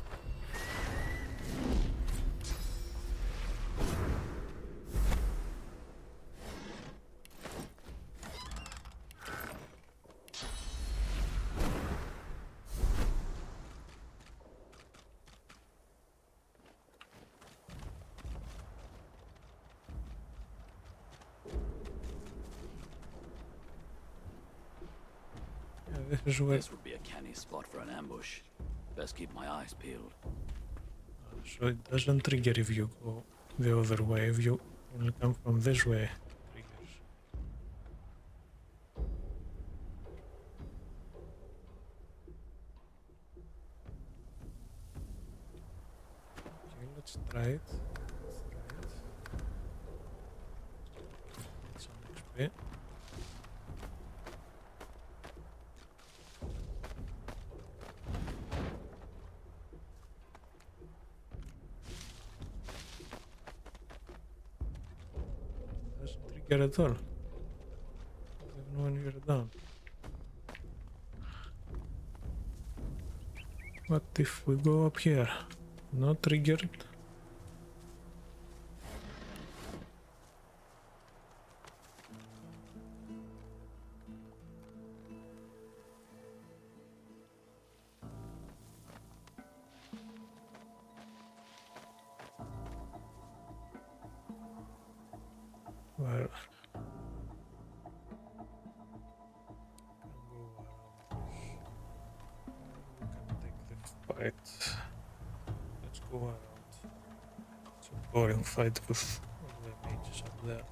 This is where... This would be a canny spot for an ambush. Best keep my eyes peeled. So it doesn't trigger if you go the other way. If you only come from this way, it triggers. Okay, let's try it. Get some XP. Doesn't trigger at all. Even when you're down. What if we go up here? Not triggered. Well, fight. Let's go around. It's a boring fight with all the mages up there.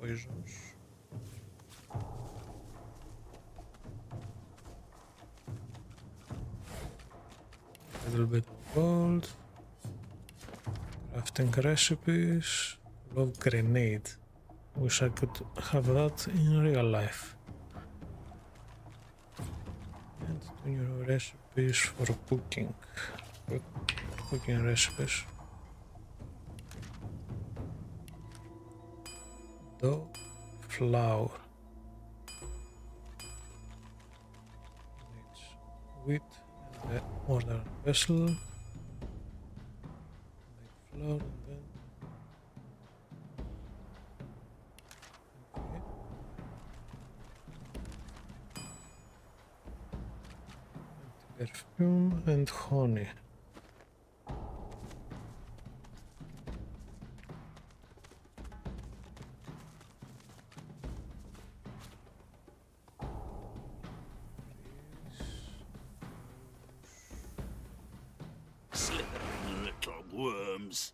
Poisons. A little bit of gold. Crafting recipes. Love grenade. Wish I could have that in real life. And do new recipes for cooking. Cooking recipes. Dough, flour. Needs wheat and the modern vessel. Make flour and then. Okay. And perfume and honey. Slithering little worms.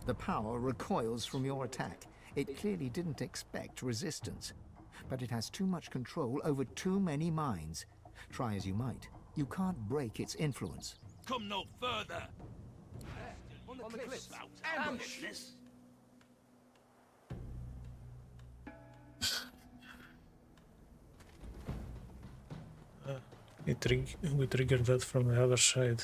The power recoils from your attack. It clearly didn't expect resistance. But it has too much control over too many minds. Try as you might, you can't break its influence. Come no further. On the cliffs. Ambush this. We triggered that from the other side.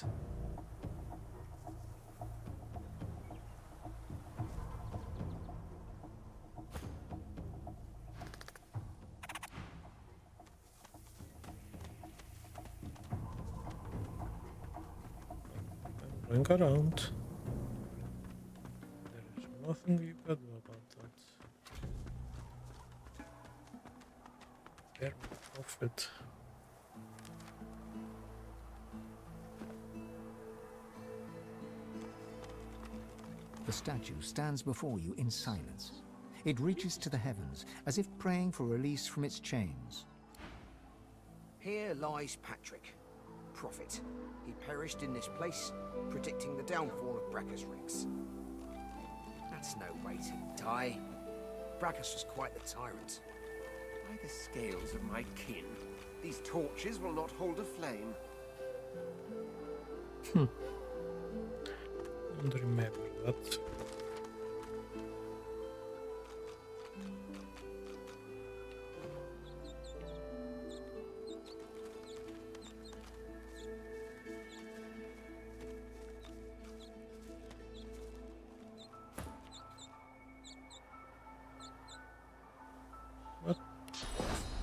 I'm going around. There is nothing you can do about that. There, off it. The statue stands before you in silence. It reaches to the heavens, as if praying for release from its chains. Here lies Patrick, prophet. He perished in this place, predicting the downfall of Brachus. That's no way to die. Brachus was quite the tyrant. By the scales of my kin, these torches will not hold a flame. Don't remember that.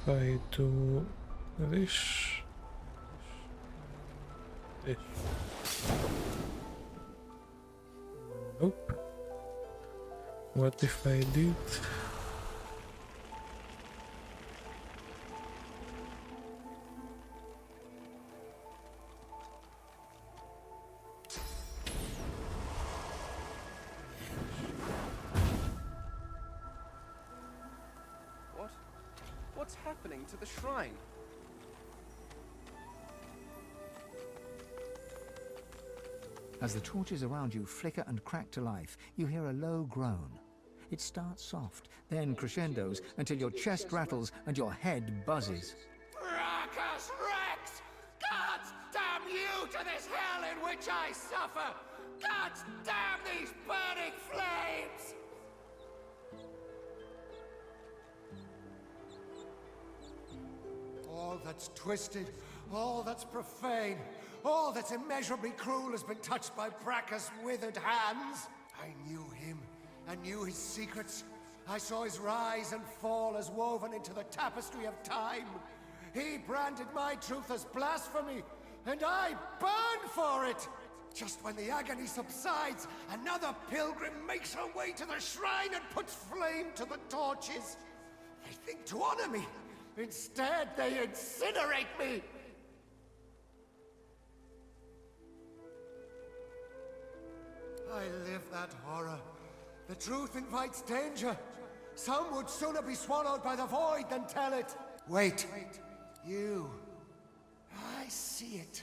I do this, this. Nope. What if I did? What's happening to the shrine? As the torches around you flicker and crack to life, you hear a low groan. It starts soft, then crescendos until your chest rattles and your head buzzes. Brachus Rex! Gods damn you to this hell in which I suffer! Gods damn these burning flames! All that's twisted, all that's profane, all that's immeasurably cruel has been touched by Brachus' withered hands. I knew him. I knew his secrets. I saw his rise and fall as woven into the tapestry of time. He branded my truth as blasphemy, and I burned for it! Just when the agony subsides, another pilgrim makes her way to the shrine and puts flame to the torches. They think to honor me. Instead, they incinerate me! I live that horror. The truth invites danger. Some would sooner be swallowed by the void than tell it. Wait. You. I see it.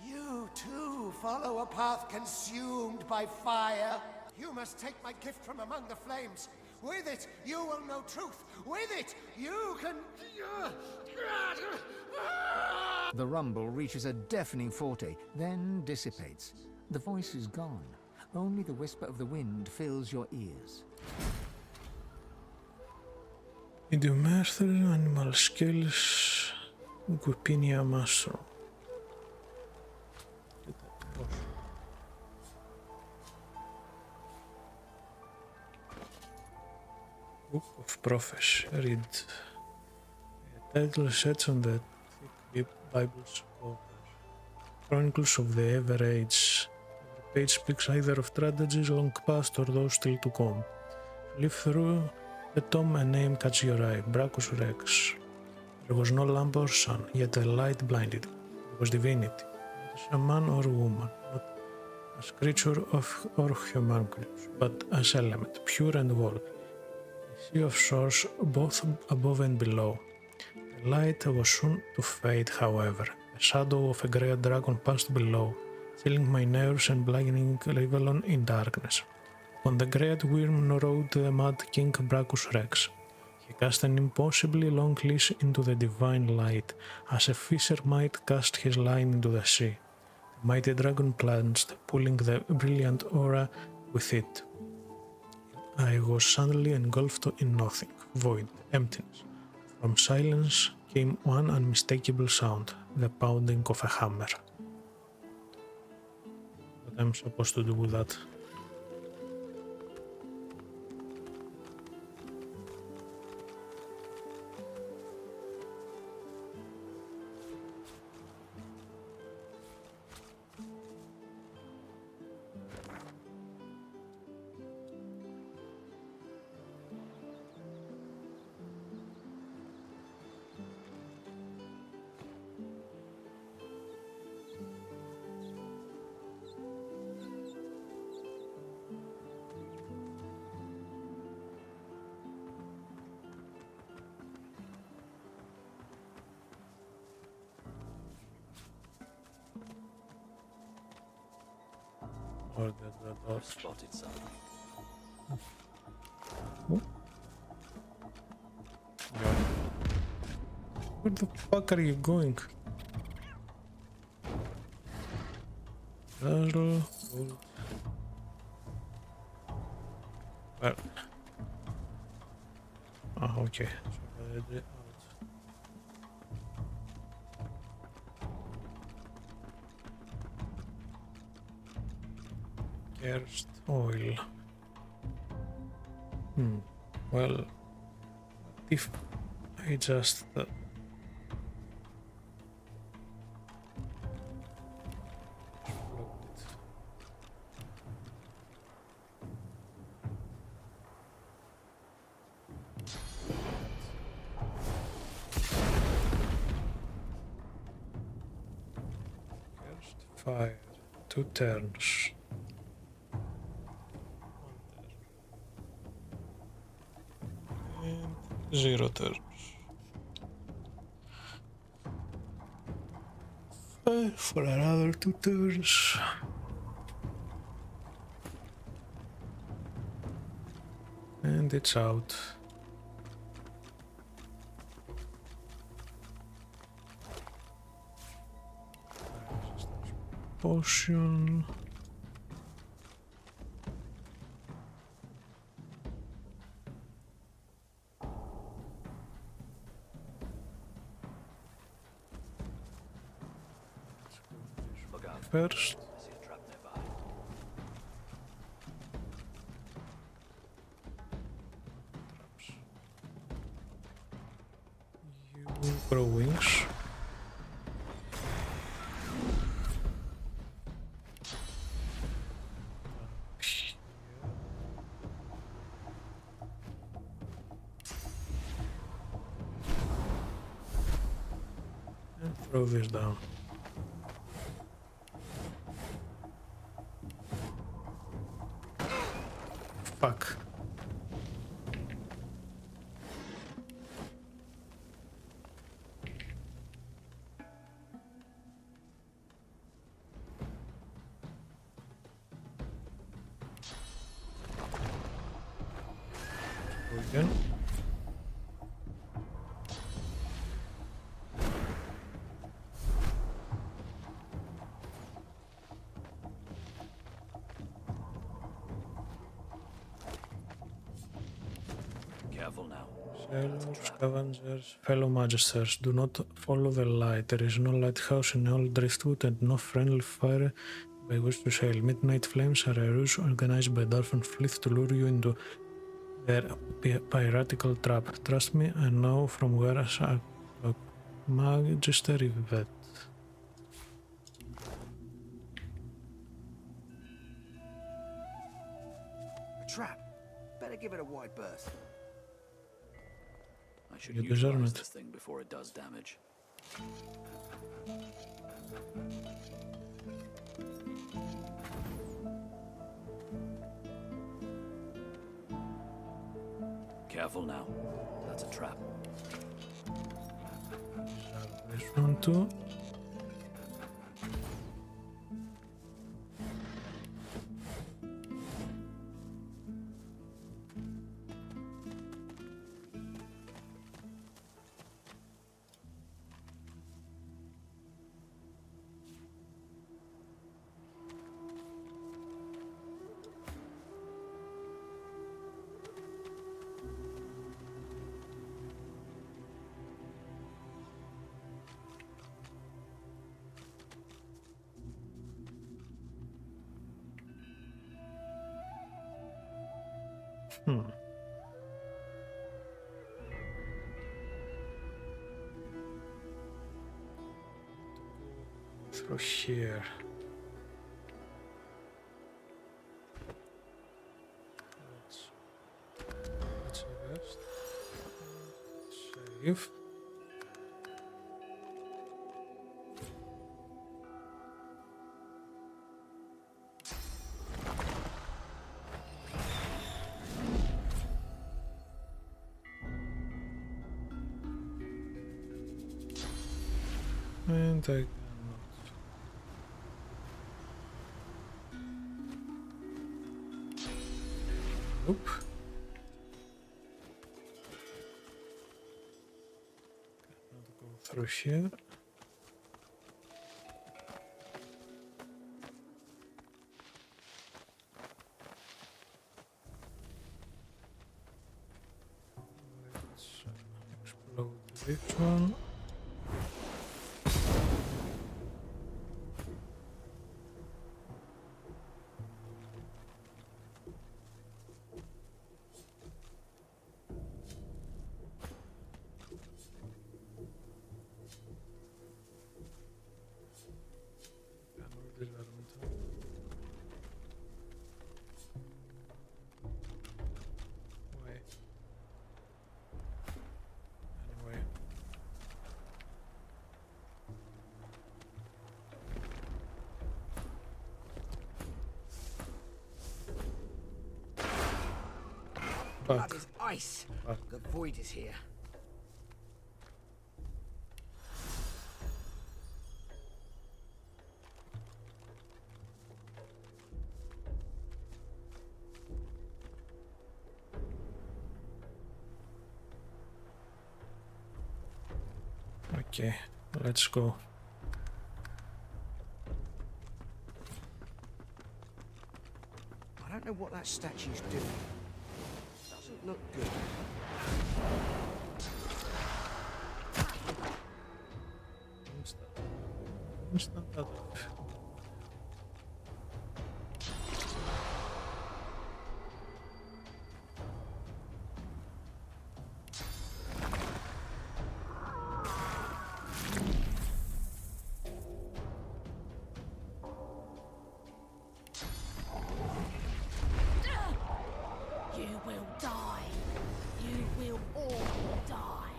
You, too, follow a path consumed by fire. You must take my gift from among the flames. With it, you will know truth. With it, you can... The rumble reaches a deafening forte, then dissipates. The voice is gone. Only the whisper of the wind fills your ears. Idiomaster animal skills Gupinia mushroom. Book of Prophecy. Read. The title sets on the thick Bible's cover. Chronicles of the Ever Age. Every page speaks either of tragedies long past or those still to come. Live through the tome, a name catches your eye. Brachus Rex. There was no lamp or sun, yet the light blinded. It was divinity, not as a man or woman, not as creature or homunculus, but as element, pure and worldly. A sea of source, both above and below. The light was soon to fade, however. The shadow of a great dragon passed below, chilling my nerves and blinding Rivelon in darkness. On the great worm rode the mad king Brachus Rex. He cast an impossibly long leash into the divine light, as a fisher might cast his line into the sea. The mighty dragon plunged, pulling the brilliant aura with it. I was suddenly engulfed in nothing, void, emptiness. From silence came one unmistakable sound, the pounding of a hammer. What I'm supposed to do with that? I've spotted some. Where the fuck are you going? Well, okay. Cursed oil. Well, if I just fire 2 turns. And 0 turns. Fire for another 2 turns. And it's out. Potion. Look out. First. I see a trap nearby. You grow wings. And throw this down. Fuck. Again. Careful now. Sailors, scavengers, fellow magisters, do not follow the light. There is no lighthouse in all driftwood and no friendly fire by which to sail. Midnight flames are a ruse organized by Darfan fleet to lure you into their piratical trap. Trust me, I know from where a magister vet. A trap. Better give it a wide berth. I should You deserve utilize it. this thing before it does damage. Careful now. That's a trap. This one too. Through here. Let's rest. Save. And I cannot. Nope. Cannot go through here. Let's explode this one. Wait. Anyway. Blood is ice. The void is here. Okay, let's go. I don't know what that statue's doing. Doesn't look good. Instant attack. You will die. You will all die.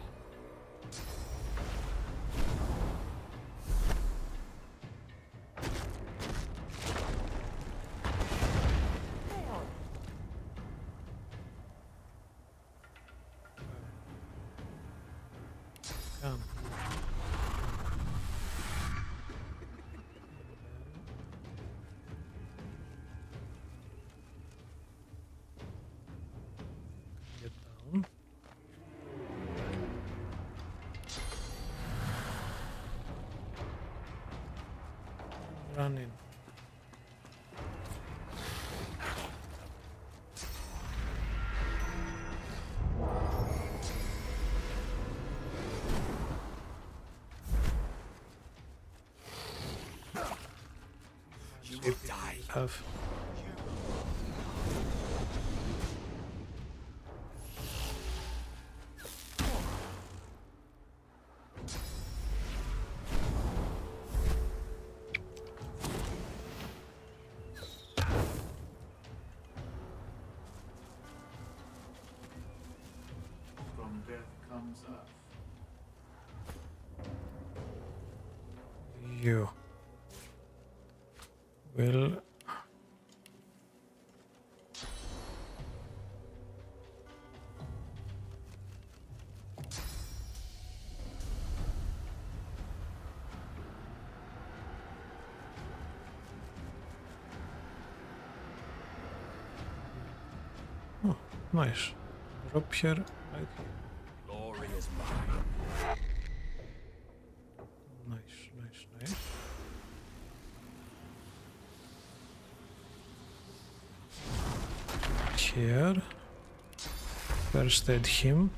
Come. Get down. Run in. You will die. Have. From death comes earth. You will oh, nice. Drop here, right here. Glory is mine. Nice. Here. First aid him.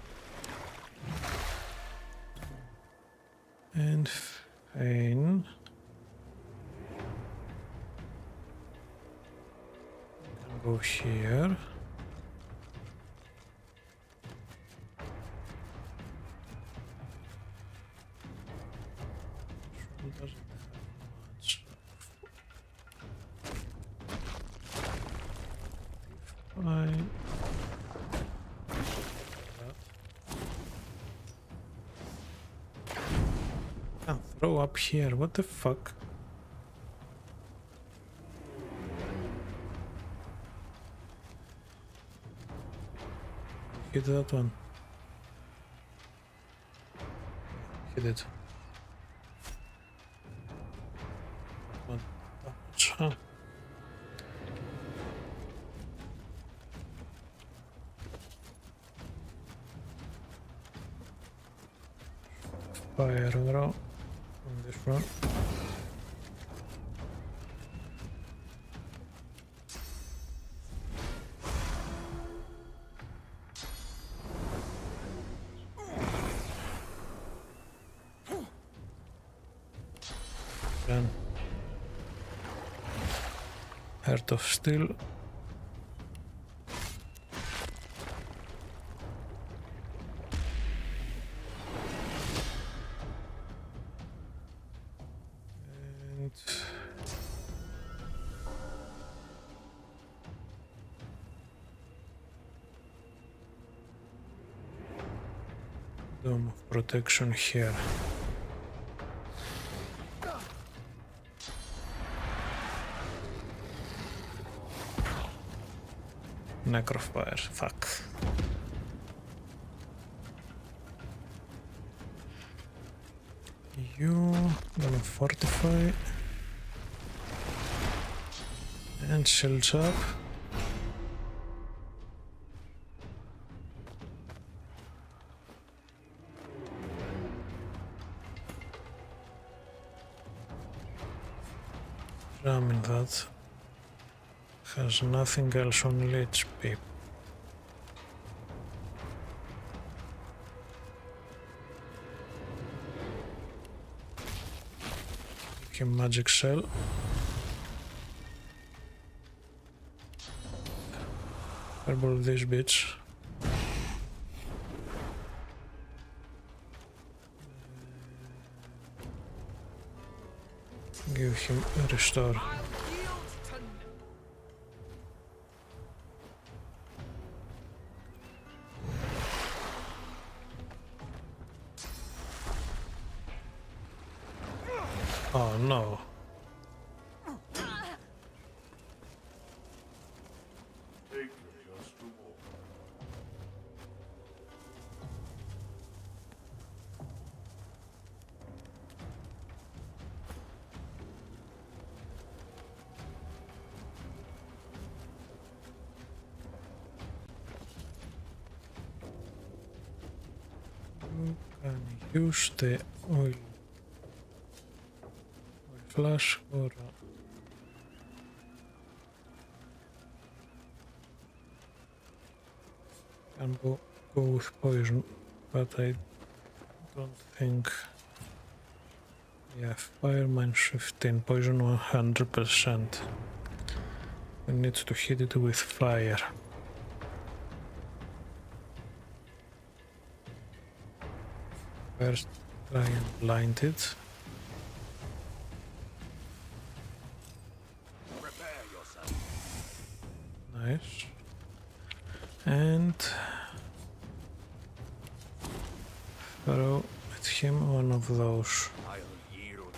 And Fane. Can go here. Doesn't have much. Fine. Can't throw up here. What the fuck? Hit that one. Hit it. Not that much, huh? Fire arrow on this one. Then Heart of Steel. And Dome of protection here. Necrofire, fuck. You gonna fortify and shields up. Ramming that has nothing else on HP. Okay, magic cell. Fireball this bitch. Give him a restore. Oh no. You can use the oil flash or can go with poison, but I don't think. Yeah, fire minus 15, poison 100%. We need to hit it with fire. First, try and blind it. Prepare yourself. Nice. And throw at him one of those. I'll yield.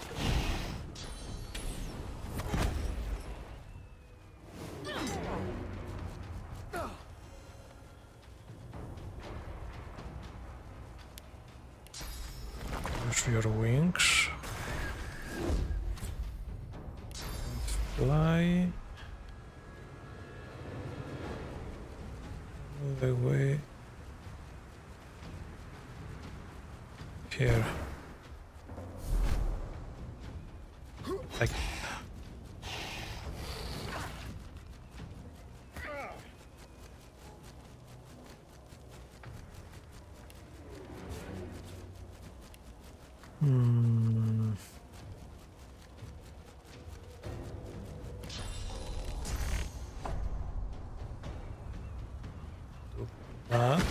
Use your wings. And fly. All the way here. Like do that.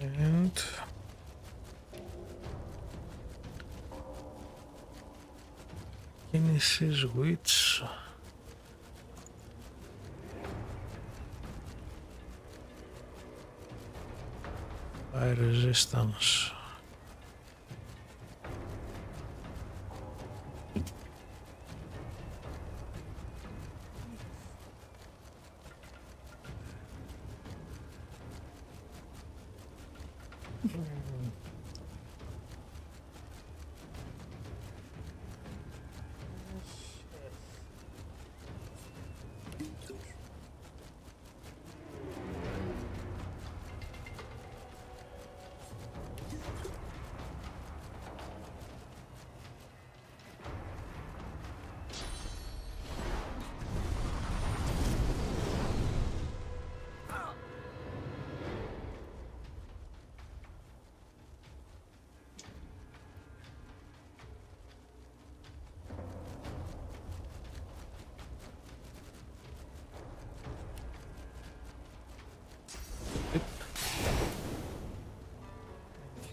And Kinesis which fire resistance.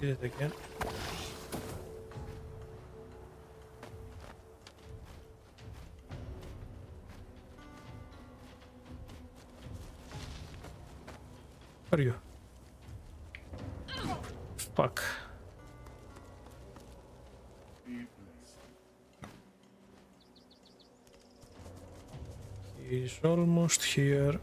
Hit it again. are you? Fuck. He's almost here.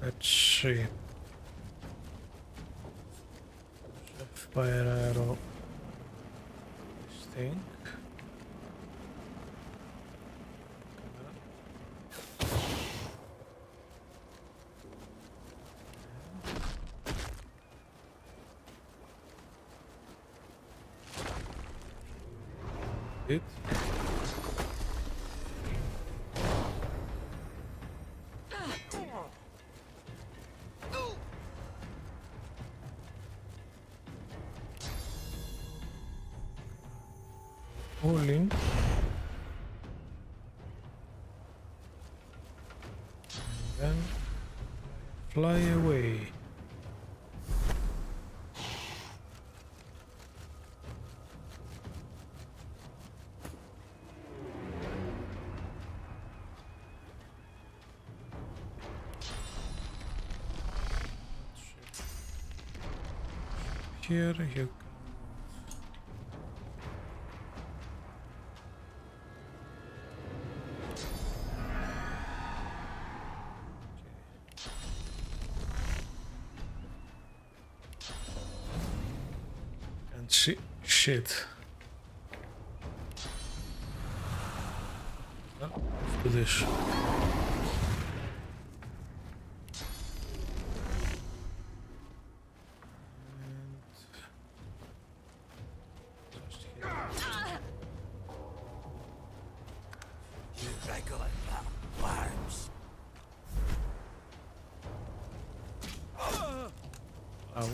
Let's see. Fire arrow. This thing. It. Falling. And then fly away. Here you can see shit. Well, let's do this. Ouch.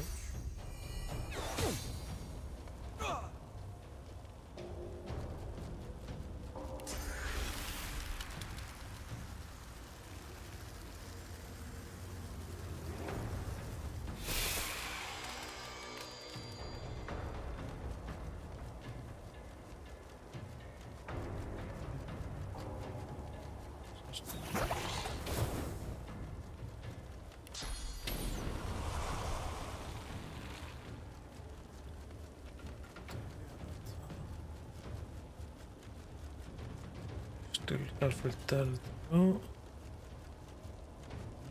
Still affiltrato.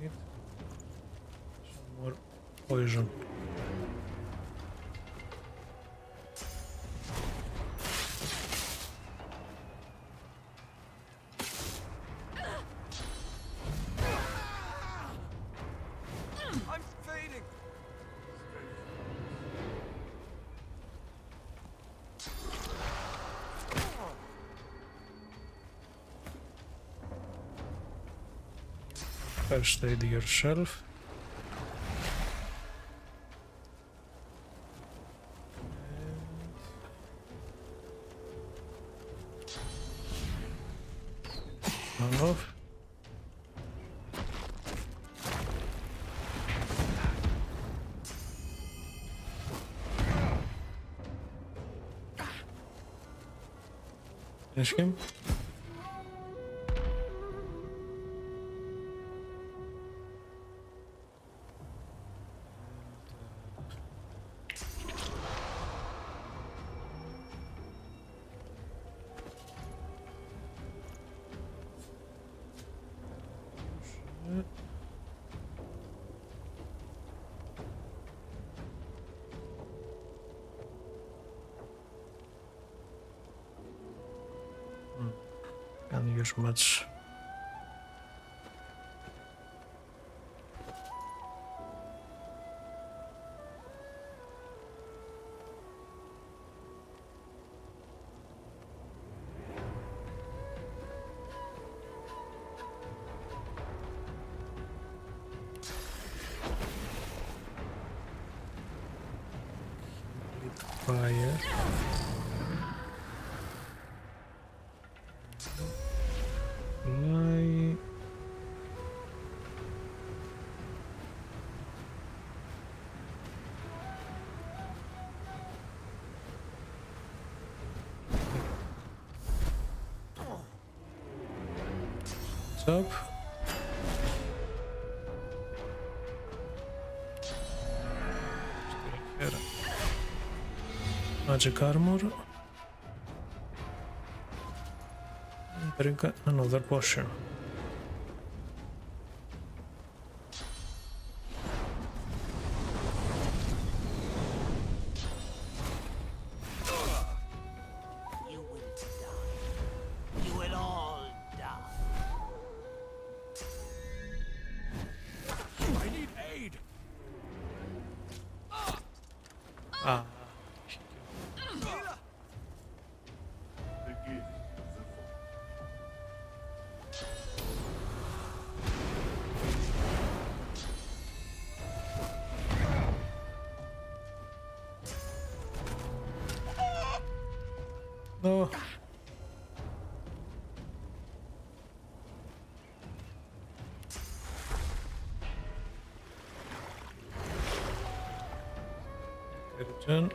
Need some more poison. I'm fading. First aid yourself. And on off. Finish him. Can't use much. Fire. Fly. up. Still here. Magic armor. Drink another potion. You will die. You will all die. I need aid. Ah. No. Return.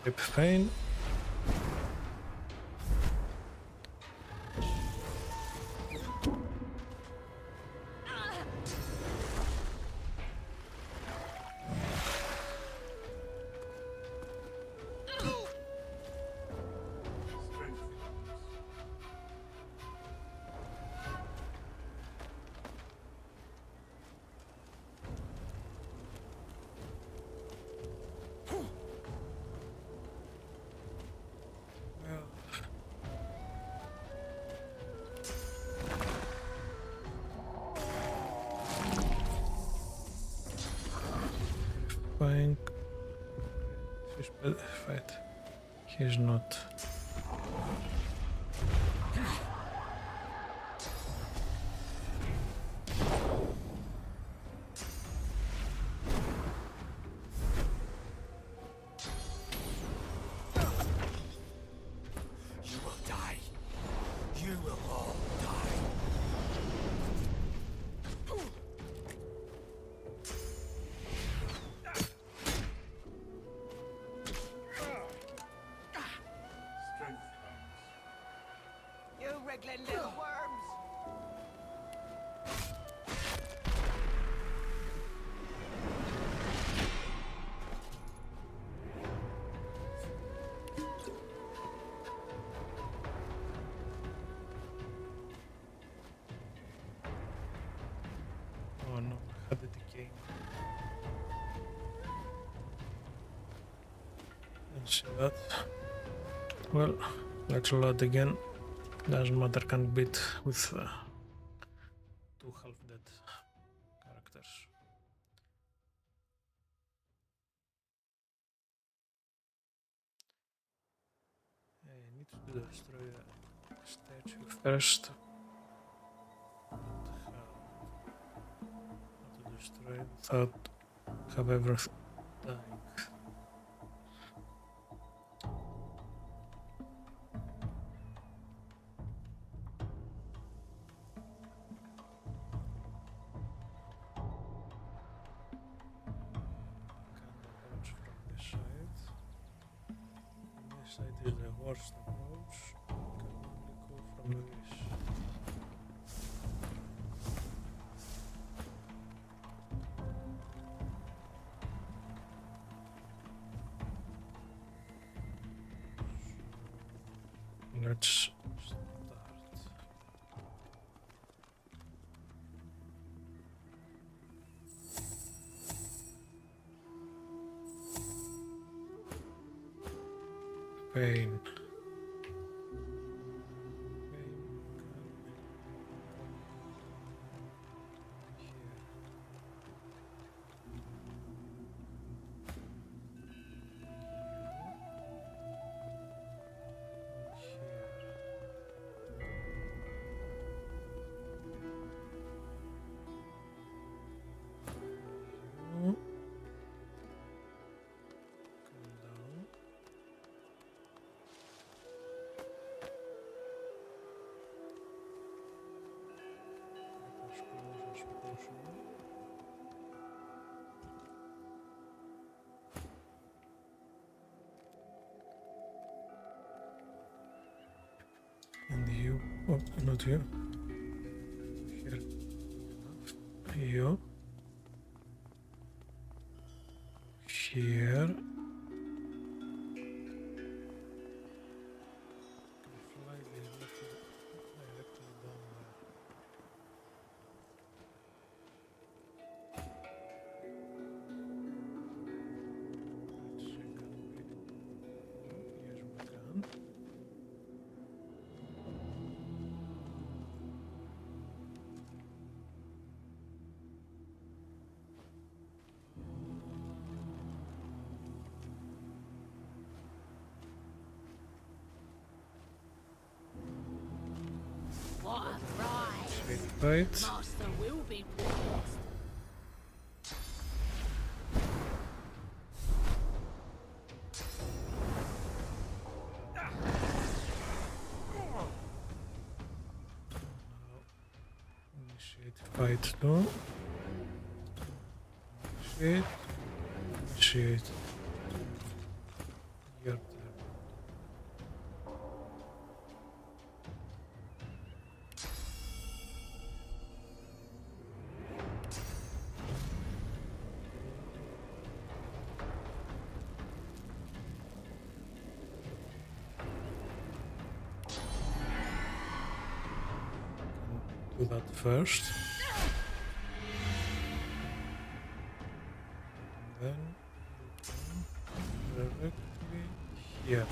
Rip pain. Fight. He's not. You will die. You will all die. You wriggling little worms. Oh no, I had the decay. Didn't see that. Well, let's load again. Doesn't matter, can beat with 2 half-dead characters. I need to destroy a statue first. How to destroy it without have everything dying. This side is the worst approach. Can only go from this. Let's start. Pain. And you, oh, not you. Here, you. Here. Fly this directly down there. Let's see, can we? Yes, we can. What a ride! Right. Master will be pleased. Initiate fight no. Initiate. Your turn. Do that first. Then you come directly here.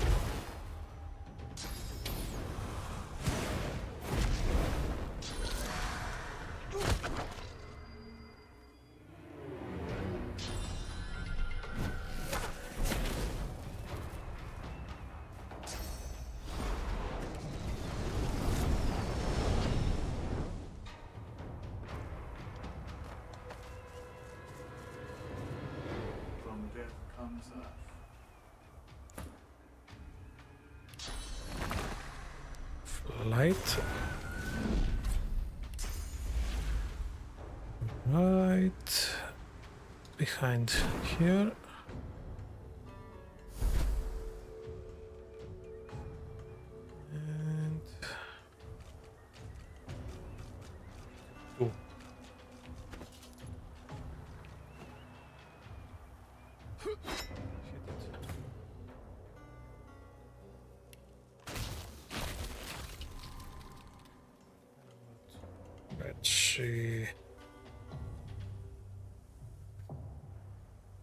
From death comes earth. Light. Right behind here. And oh. Hit it. Let's see.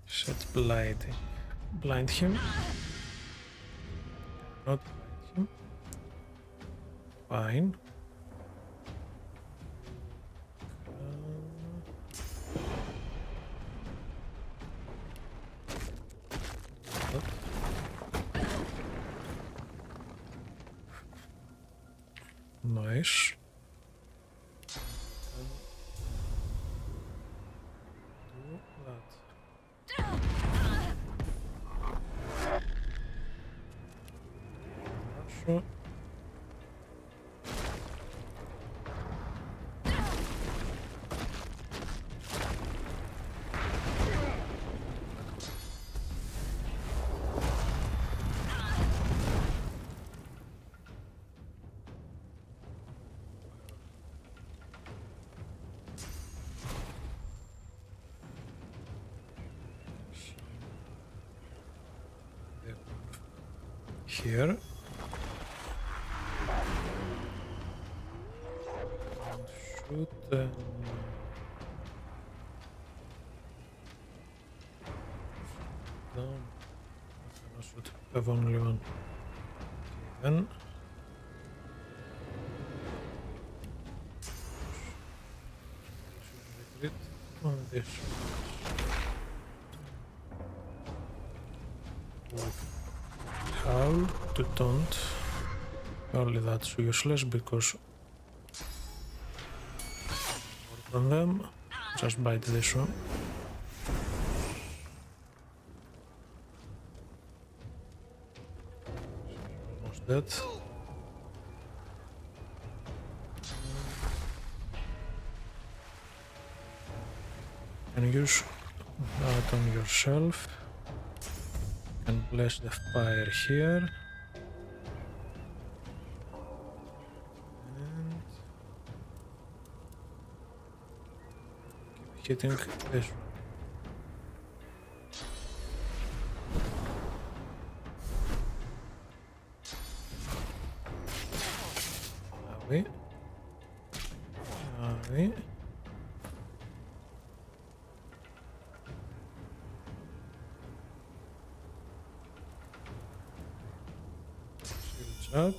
Set blinding. Blind him. Not blind him. Fine. Nice. Do that. Хорошо. Here. And shoot them. Down. I should have only one. Then. Should retreat on this. How to don't. Only that's useless because more than them. Just bite this one. Almost dead. can use that on yourself. And bless the fire here. And keep hitting this one. Away. Away. Up.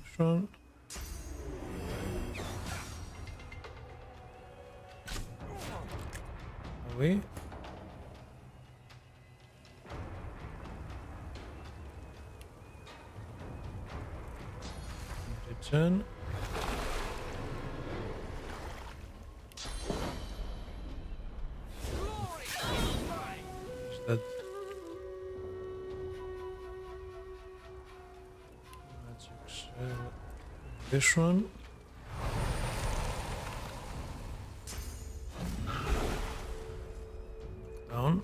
This one. Away. Return. That magic cell. This one. Down.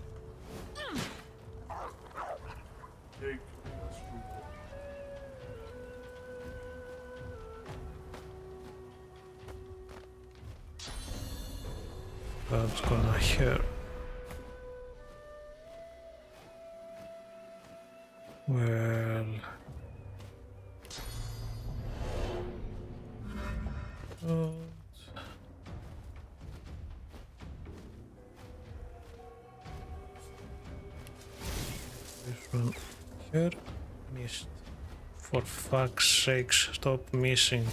That's gonna hurt. Well, this one here missed. For fuck's sakes, stop missing.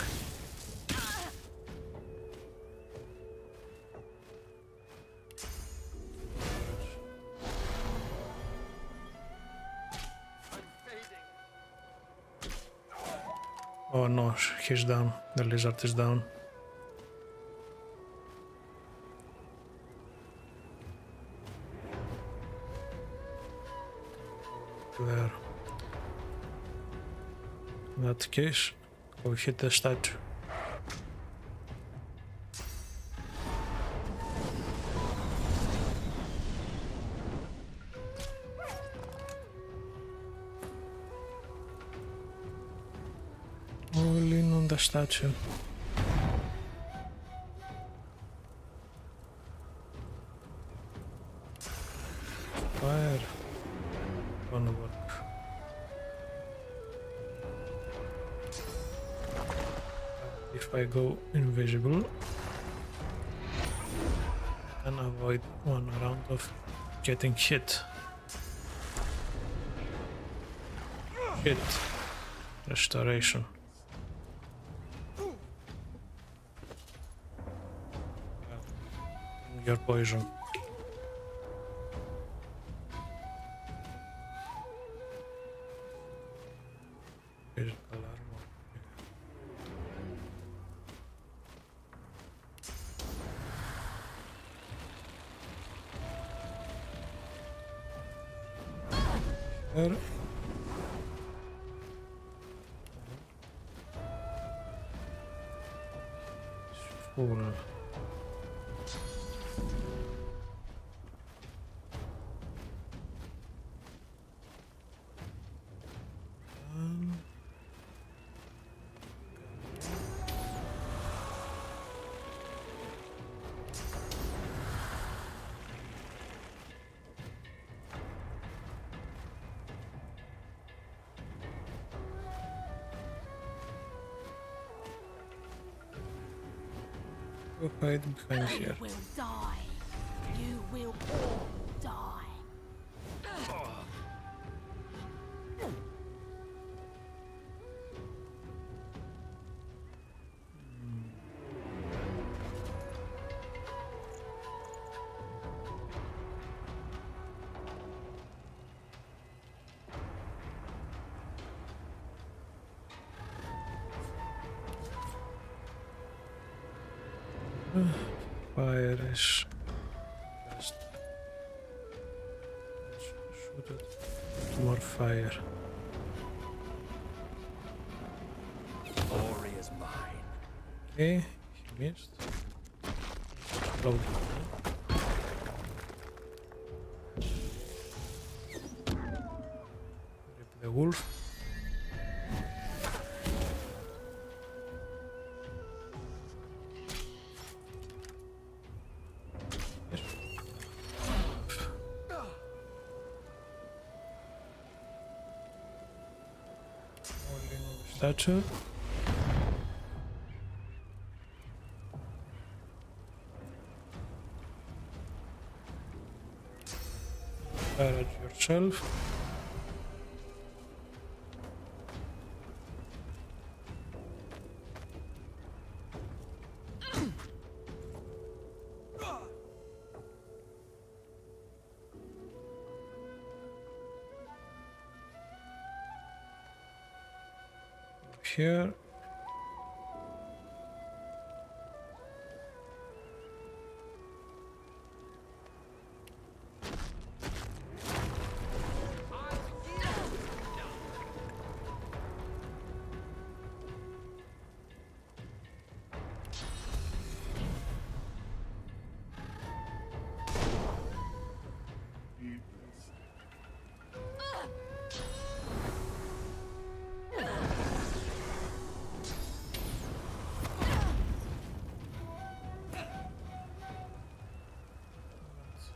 Oh no, he's down. The lizard is down. There. In that case, go hit the statue. All in on the statue. Fire. Gonna work. If I go invisible, I can avoid one round of getting hit. Hit. Restoration. Your poison. Physical armor. Here. Full. Go hide behind here. You will die. You will all die. Fire is best. Let's shoot it. More fire. Okay, he missed. Explode. Rip the wolf. Yes. Only on the statue. Fire at yourself. Here.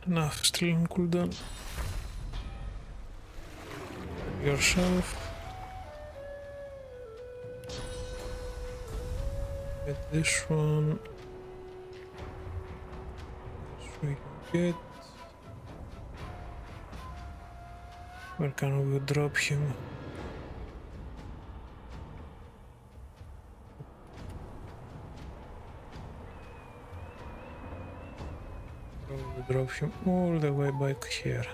Enough, still on cooldown. Yourself. Get this one. This we can get. Where can we drop him? Probably drop him all the way back here.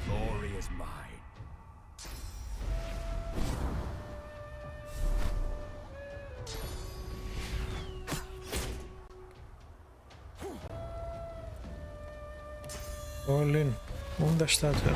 Glory is mine. All in on the statue.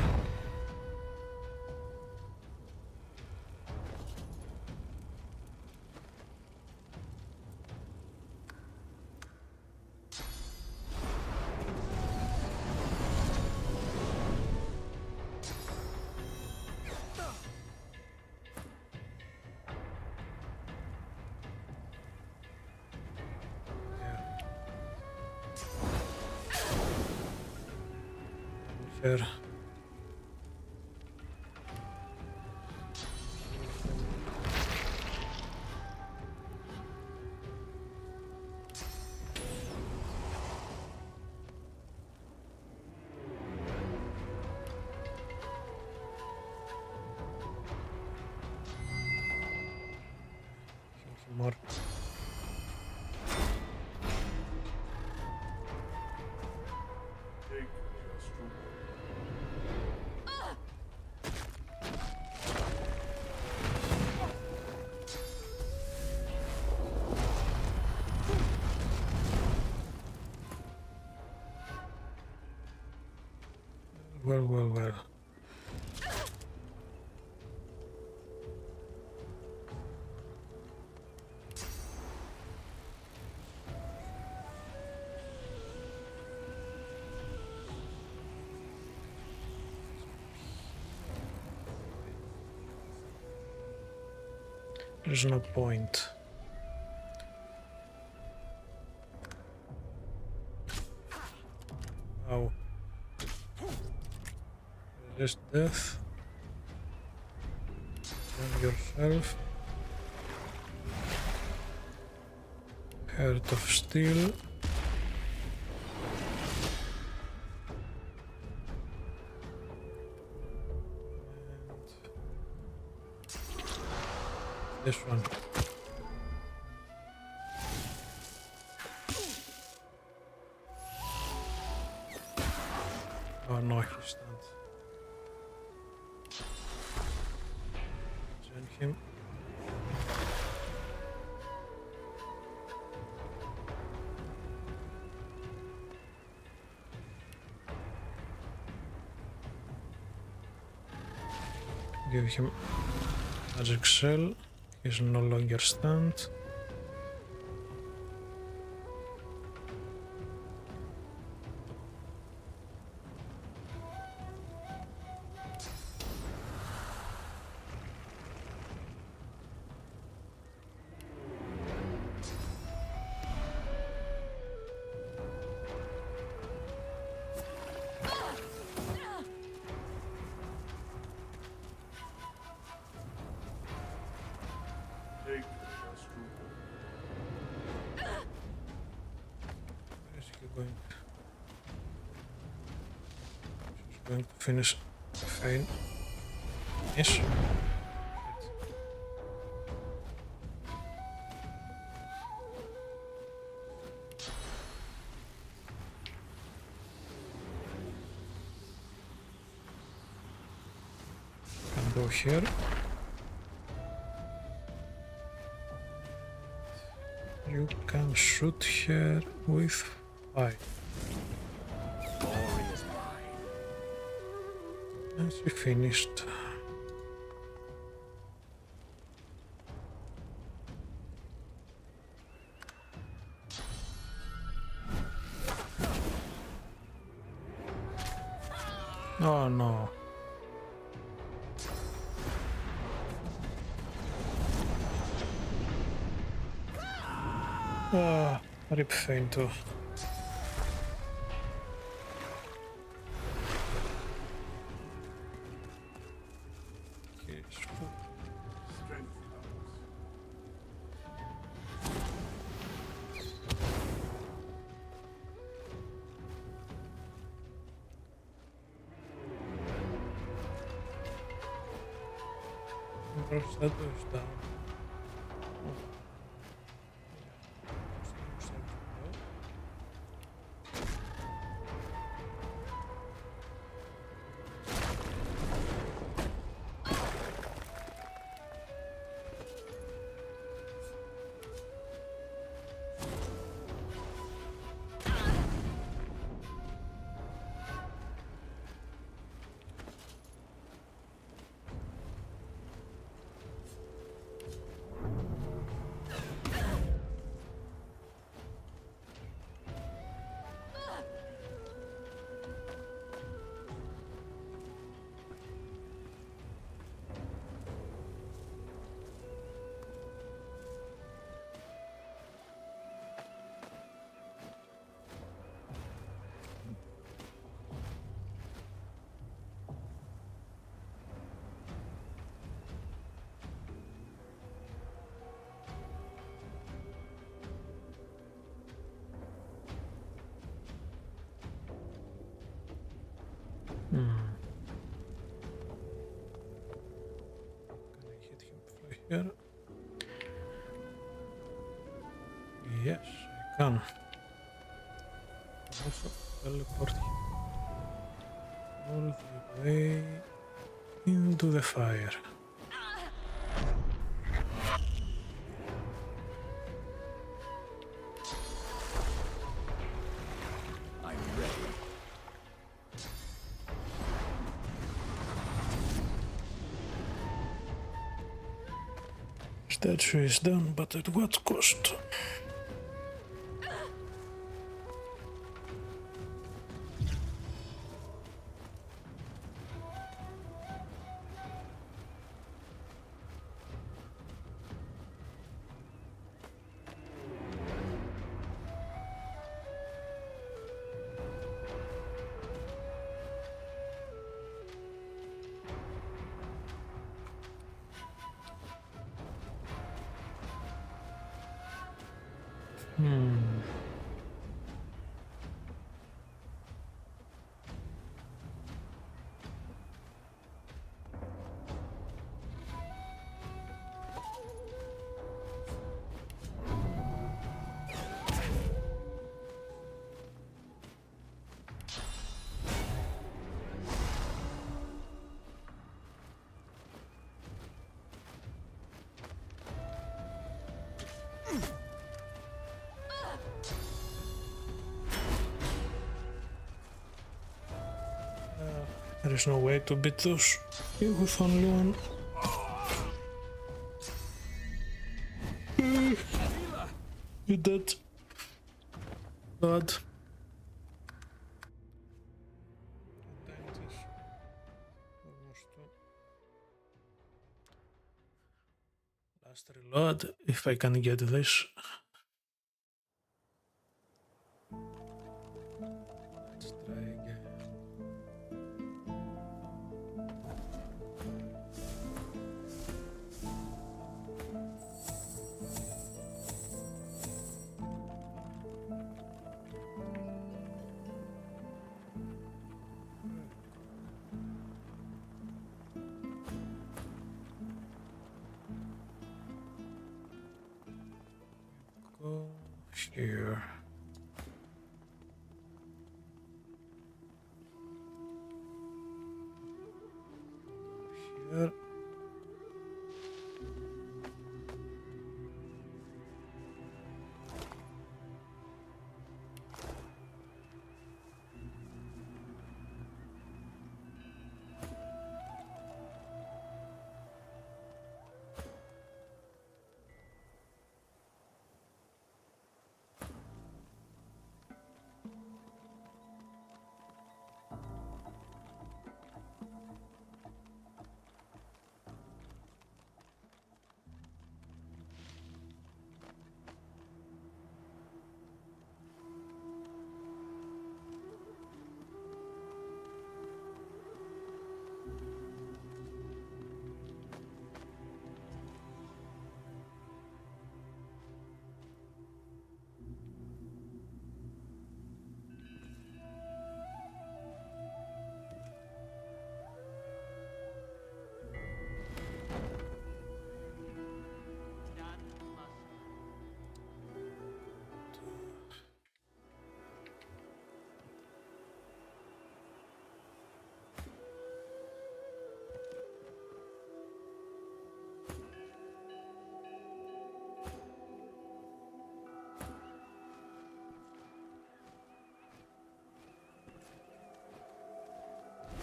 Here. More. Well. There's no point. Oh. Resist death. And yourself. Heart of Steel. This one. Oh no, he stands. Send him. Give him magic shell. He's no longer stunned. Going to finish fine. Yes. Can go here. You can shoot her with fire. And she finished. Oh no. Ah, rip Feinto. That goes down. Can I hit him through here? Yes, I can. Also teleport him all the way into the fire. I'm ready. Statue is done, but at what cost? There is no way to beat those with only one. You dead. God. Last reload, if I can get this. Let's try again. Go here. Here.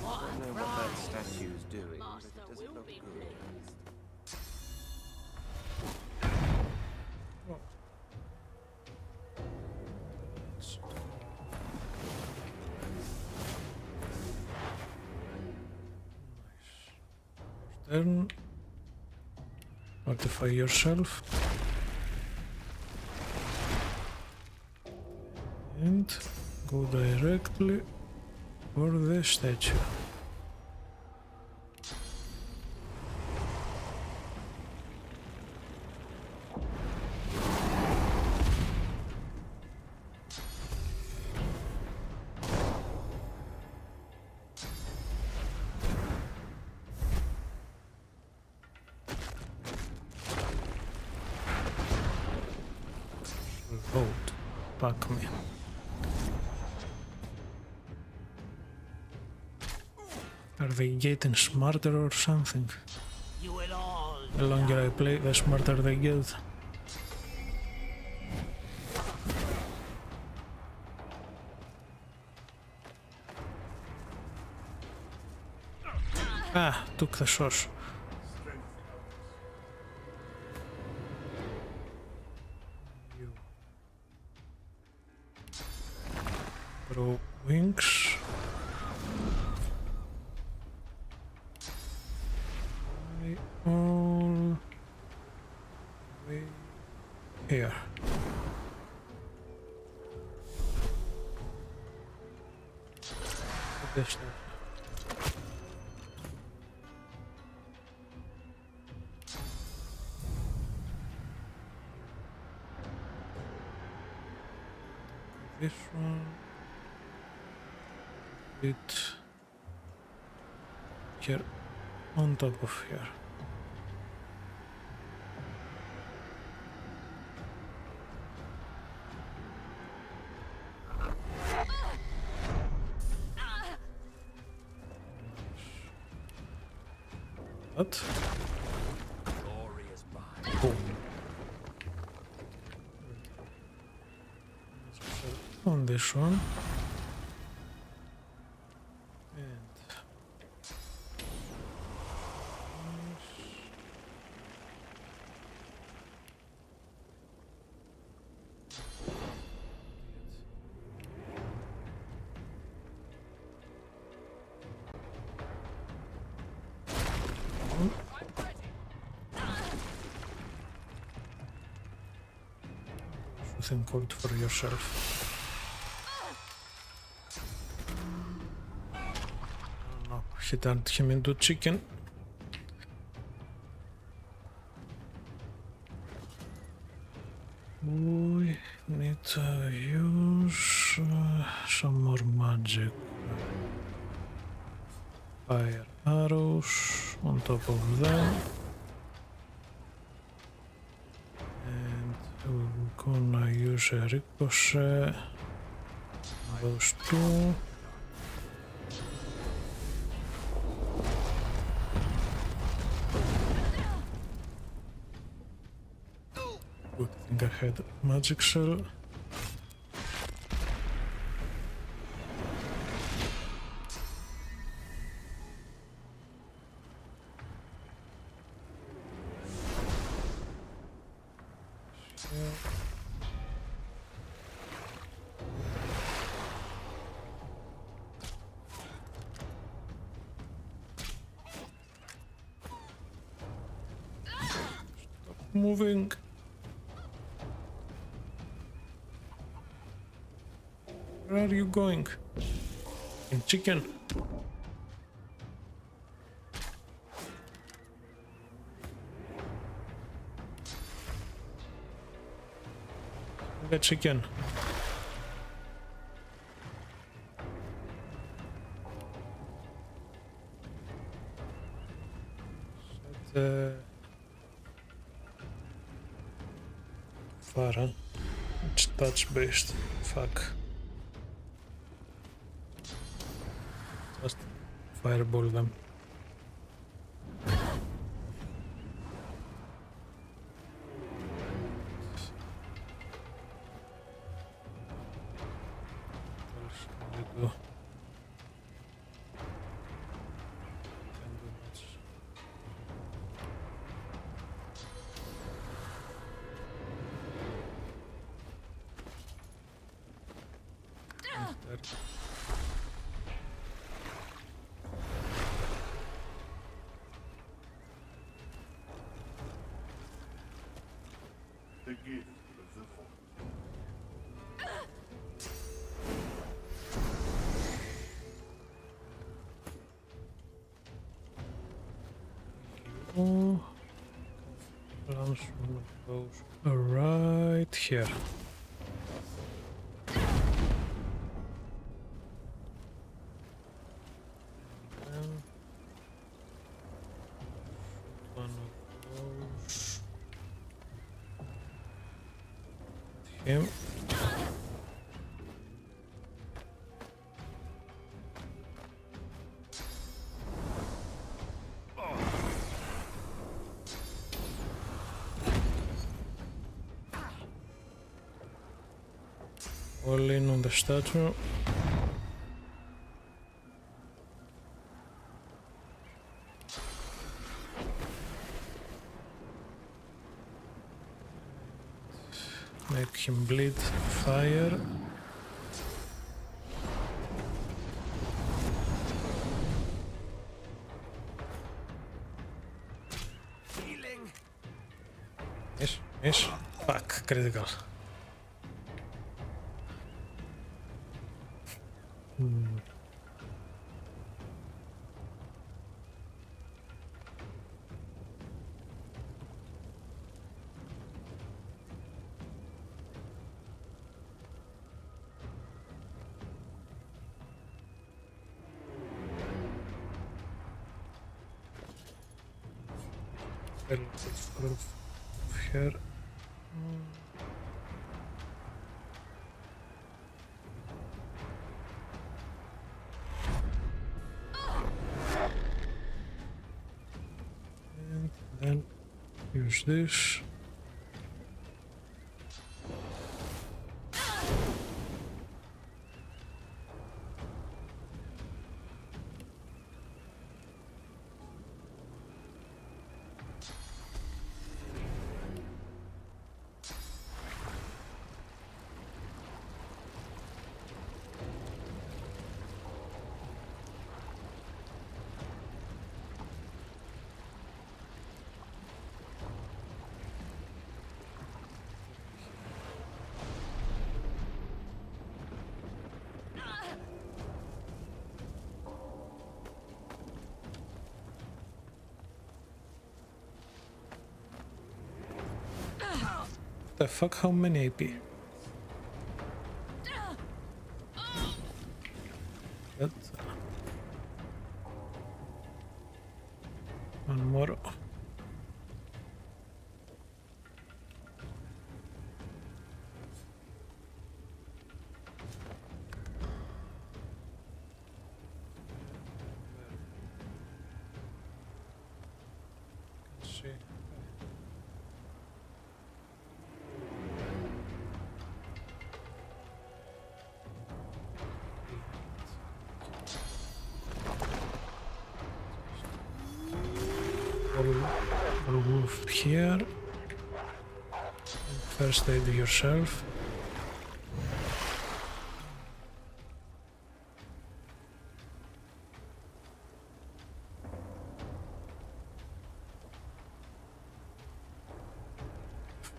I don't know what that statue's doing, but it doesn't look good. Turn. Fortify yourself. And go directly for the statue. Vote. Pac me. Are they getting smarter or something? The longer I play, the smarter they get. Ah, took the sauce. Grow wings. All way here. This one. It here on top of here. What? Boom. On this one. And something cold for yourself. No, he turned him into chicken. We need to use some more magic. Fire arrows on top of them. And we're gonna use a ricochet. Those two. Good thing I had magic shell. Moving. Where are you going? In chicken. The chicken. Set Farah. It's touch based. Fuck. Just fireball them. What else can we do? Can't do much. The gift of the void. Oh, plans one of those right here. And one of those. Him. All in on the statue. Make him bleed fire. Healing. Miss. Fuck, critical. Here. And then use this. The fuck, how many AP? Good. One more. We'll move here. First aid yourself.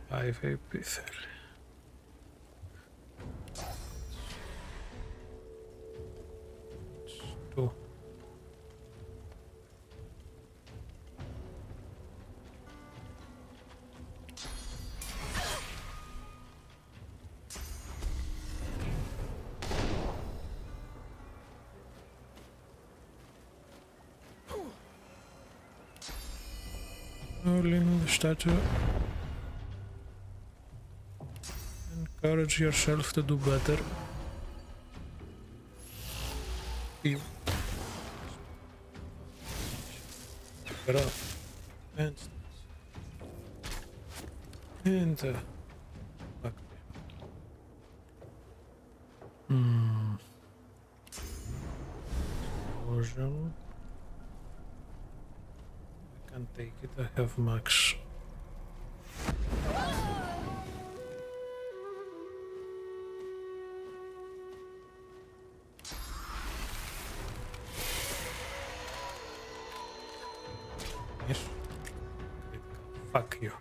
Five AP. Two. Lean on the statue. Encourage yourself to do better. You. Get up. And back. Explosion. I can't take it, I have max. Yes. Fuck you.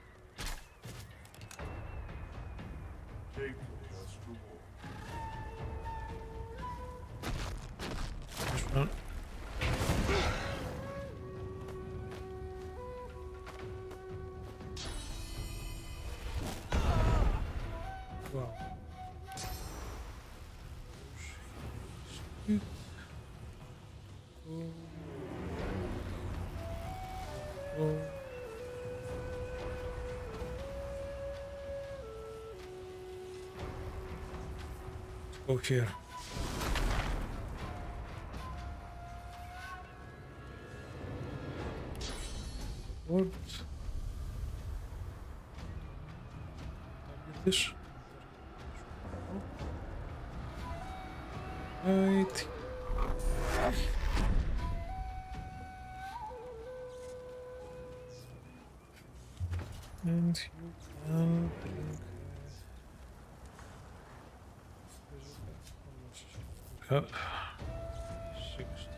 This one. Wow. Let's go here. What? This? Right. And you can drink. How much? 60.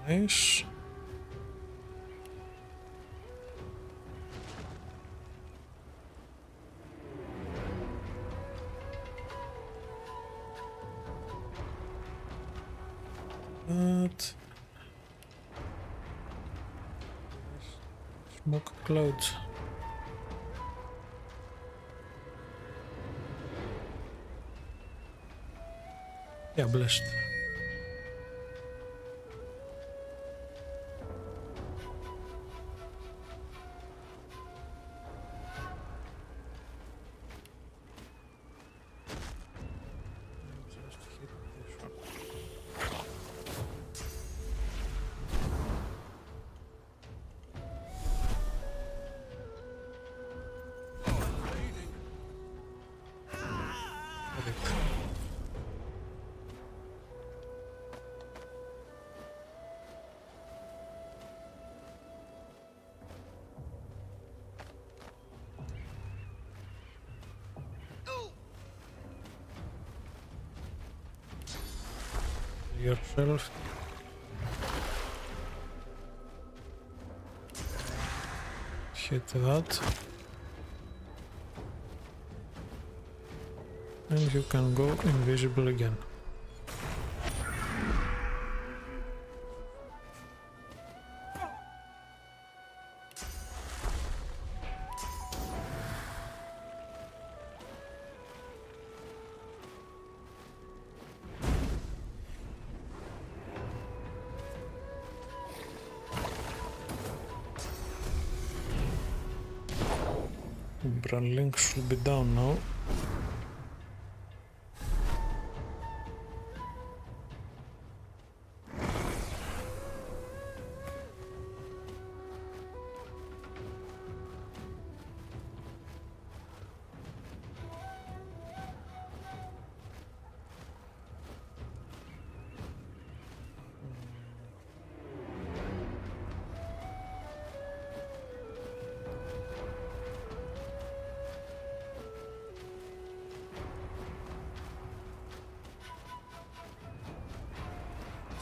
Nice. But smoke clouds. Yeah, blessed. yourself. Hit that. And you can go invisible again. Brandlink should be down now.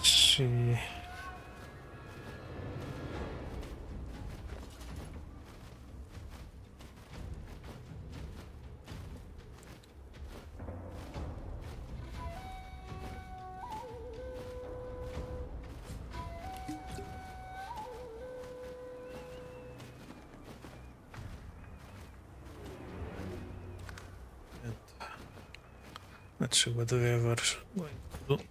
See. And let's see what the weaver's going to do.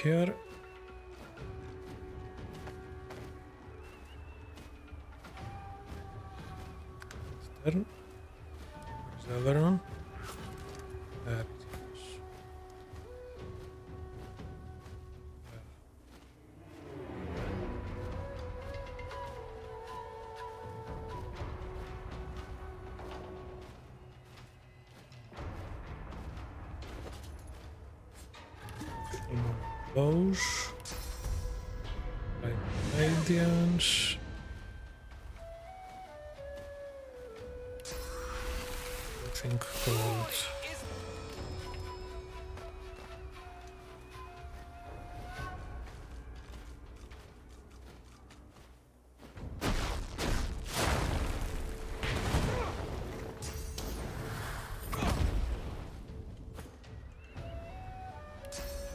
Here. Turn. Where's the other one? There it is. Those. Like Radiance. I think called.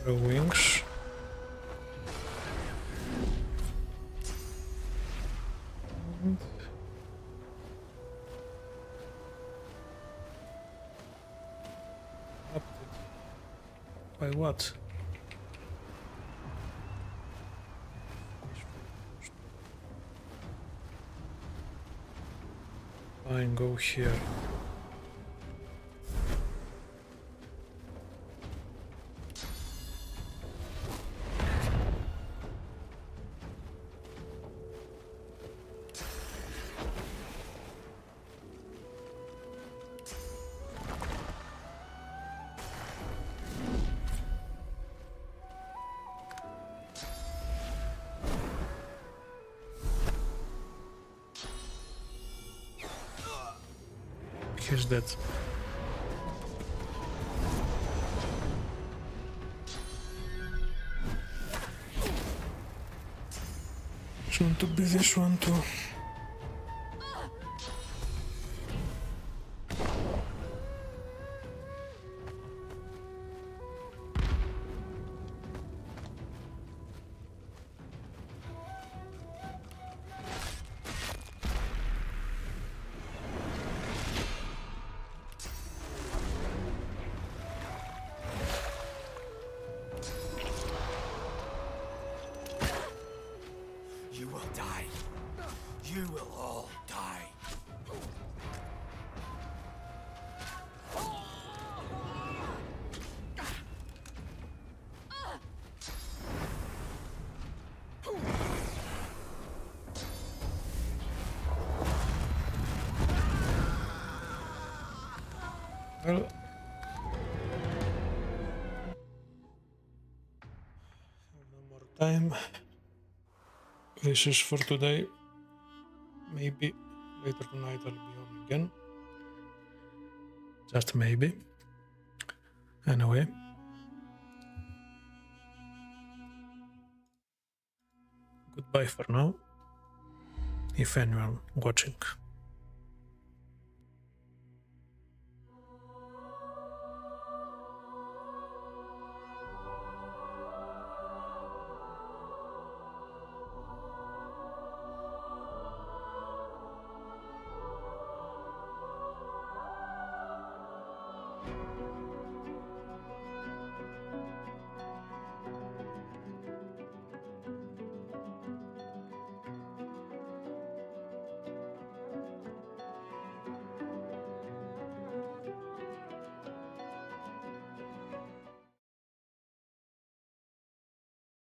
The wings. Up it. By what? Fine, go here. He's dead. It's going to be this one too. You will die. You will all die. Well, no more time. This is for today. Maybe later tonight I'll be on again. Just maybe. Anyway. Goodbye for now. If anyone watching.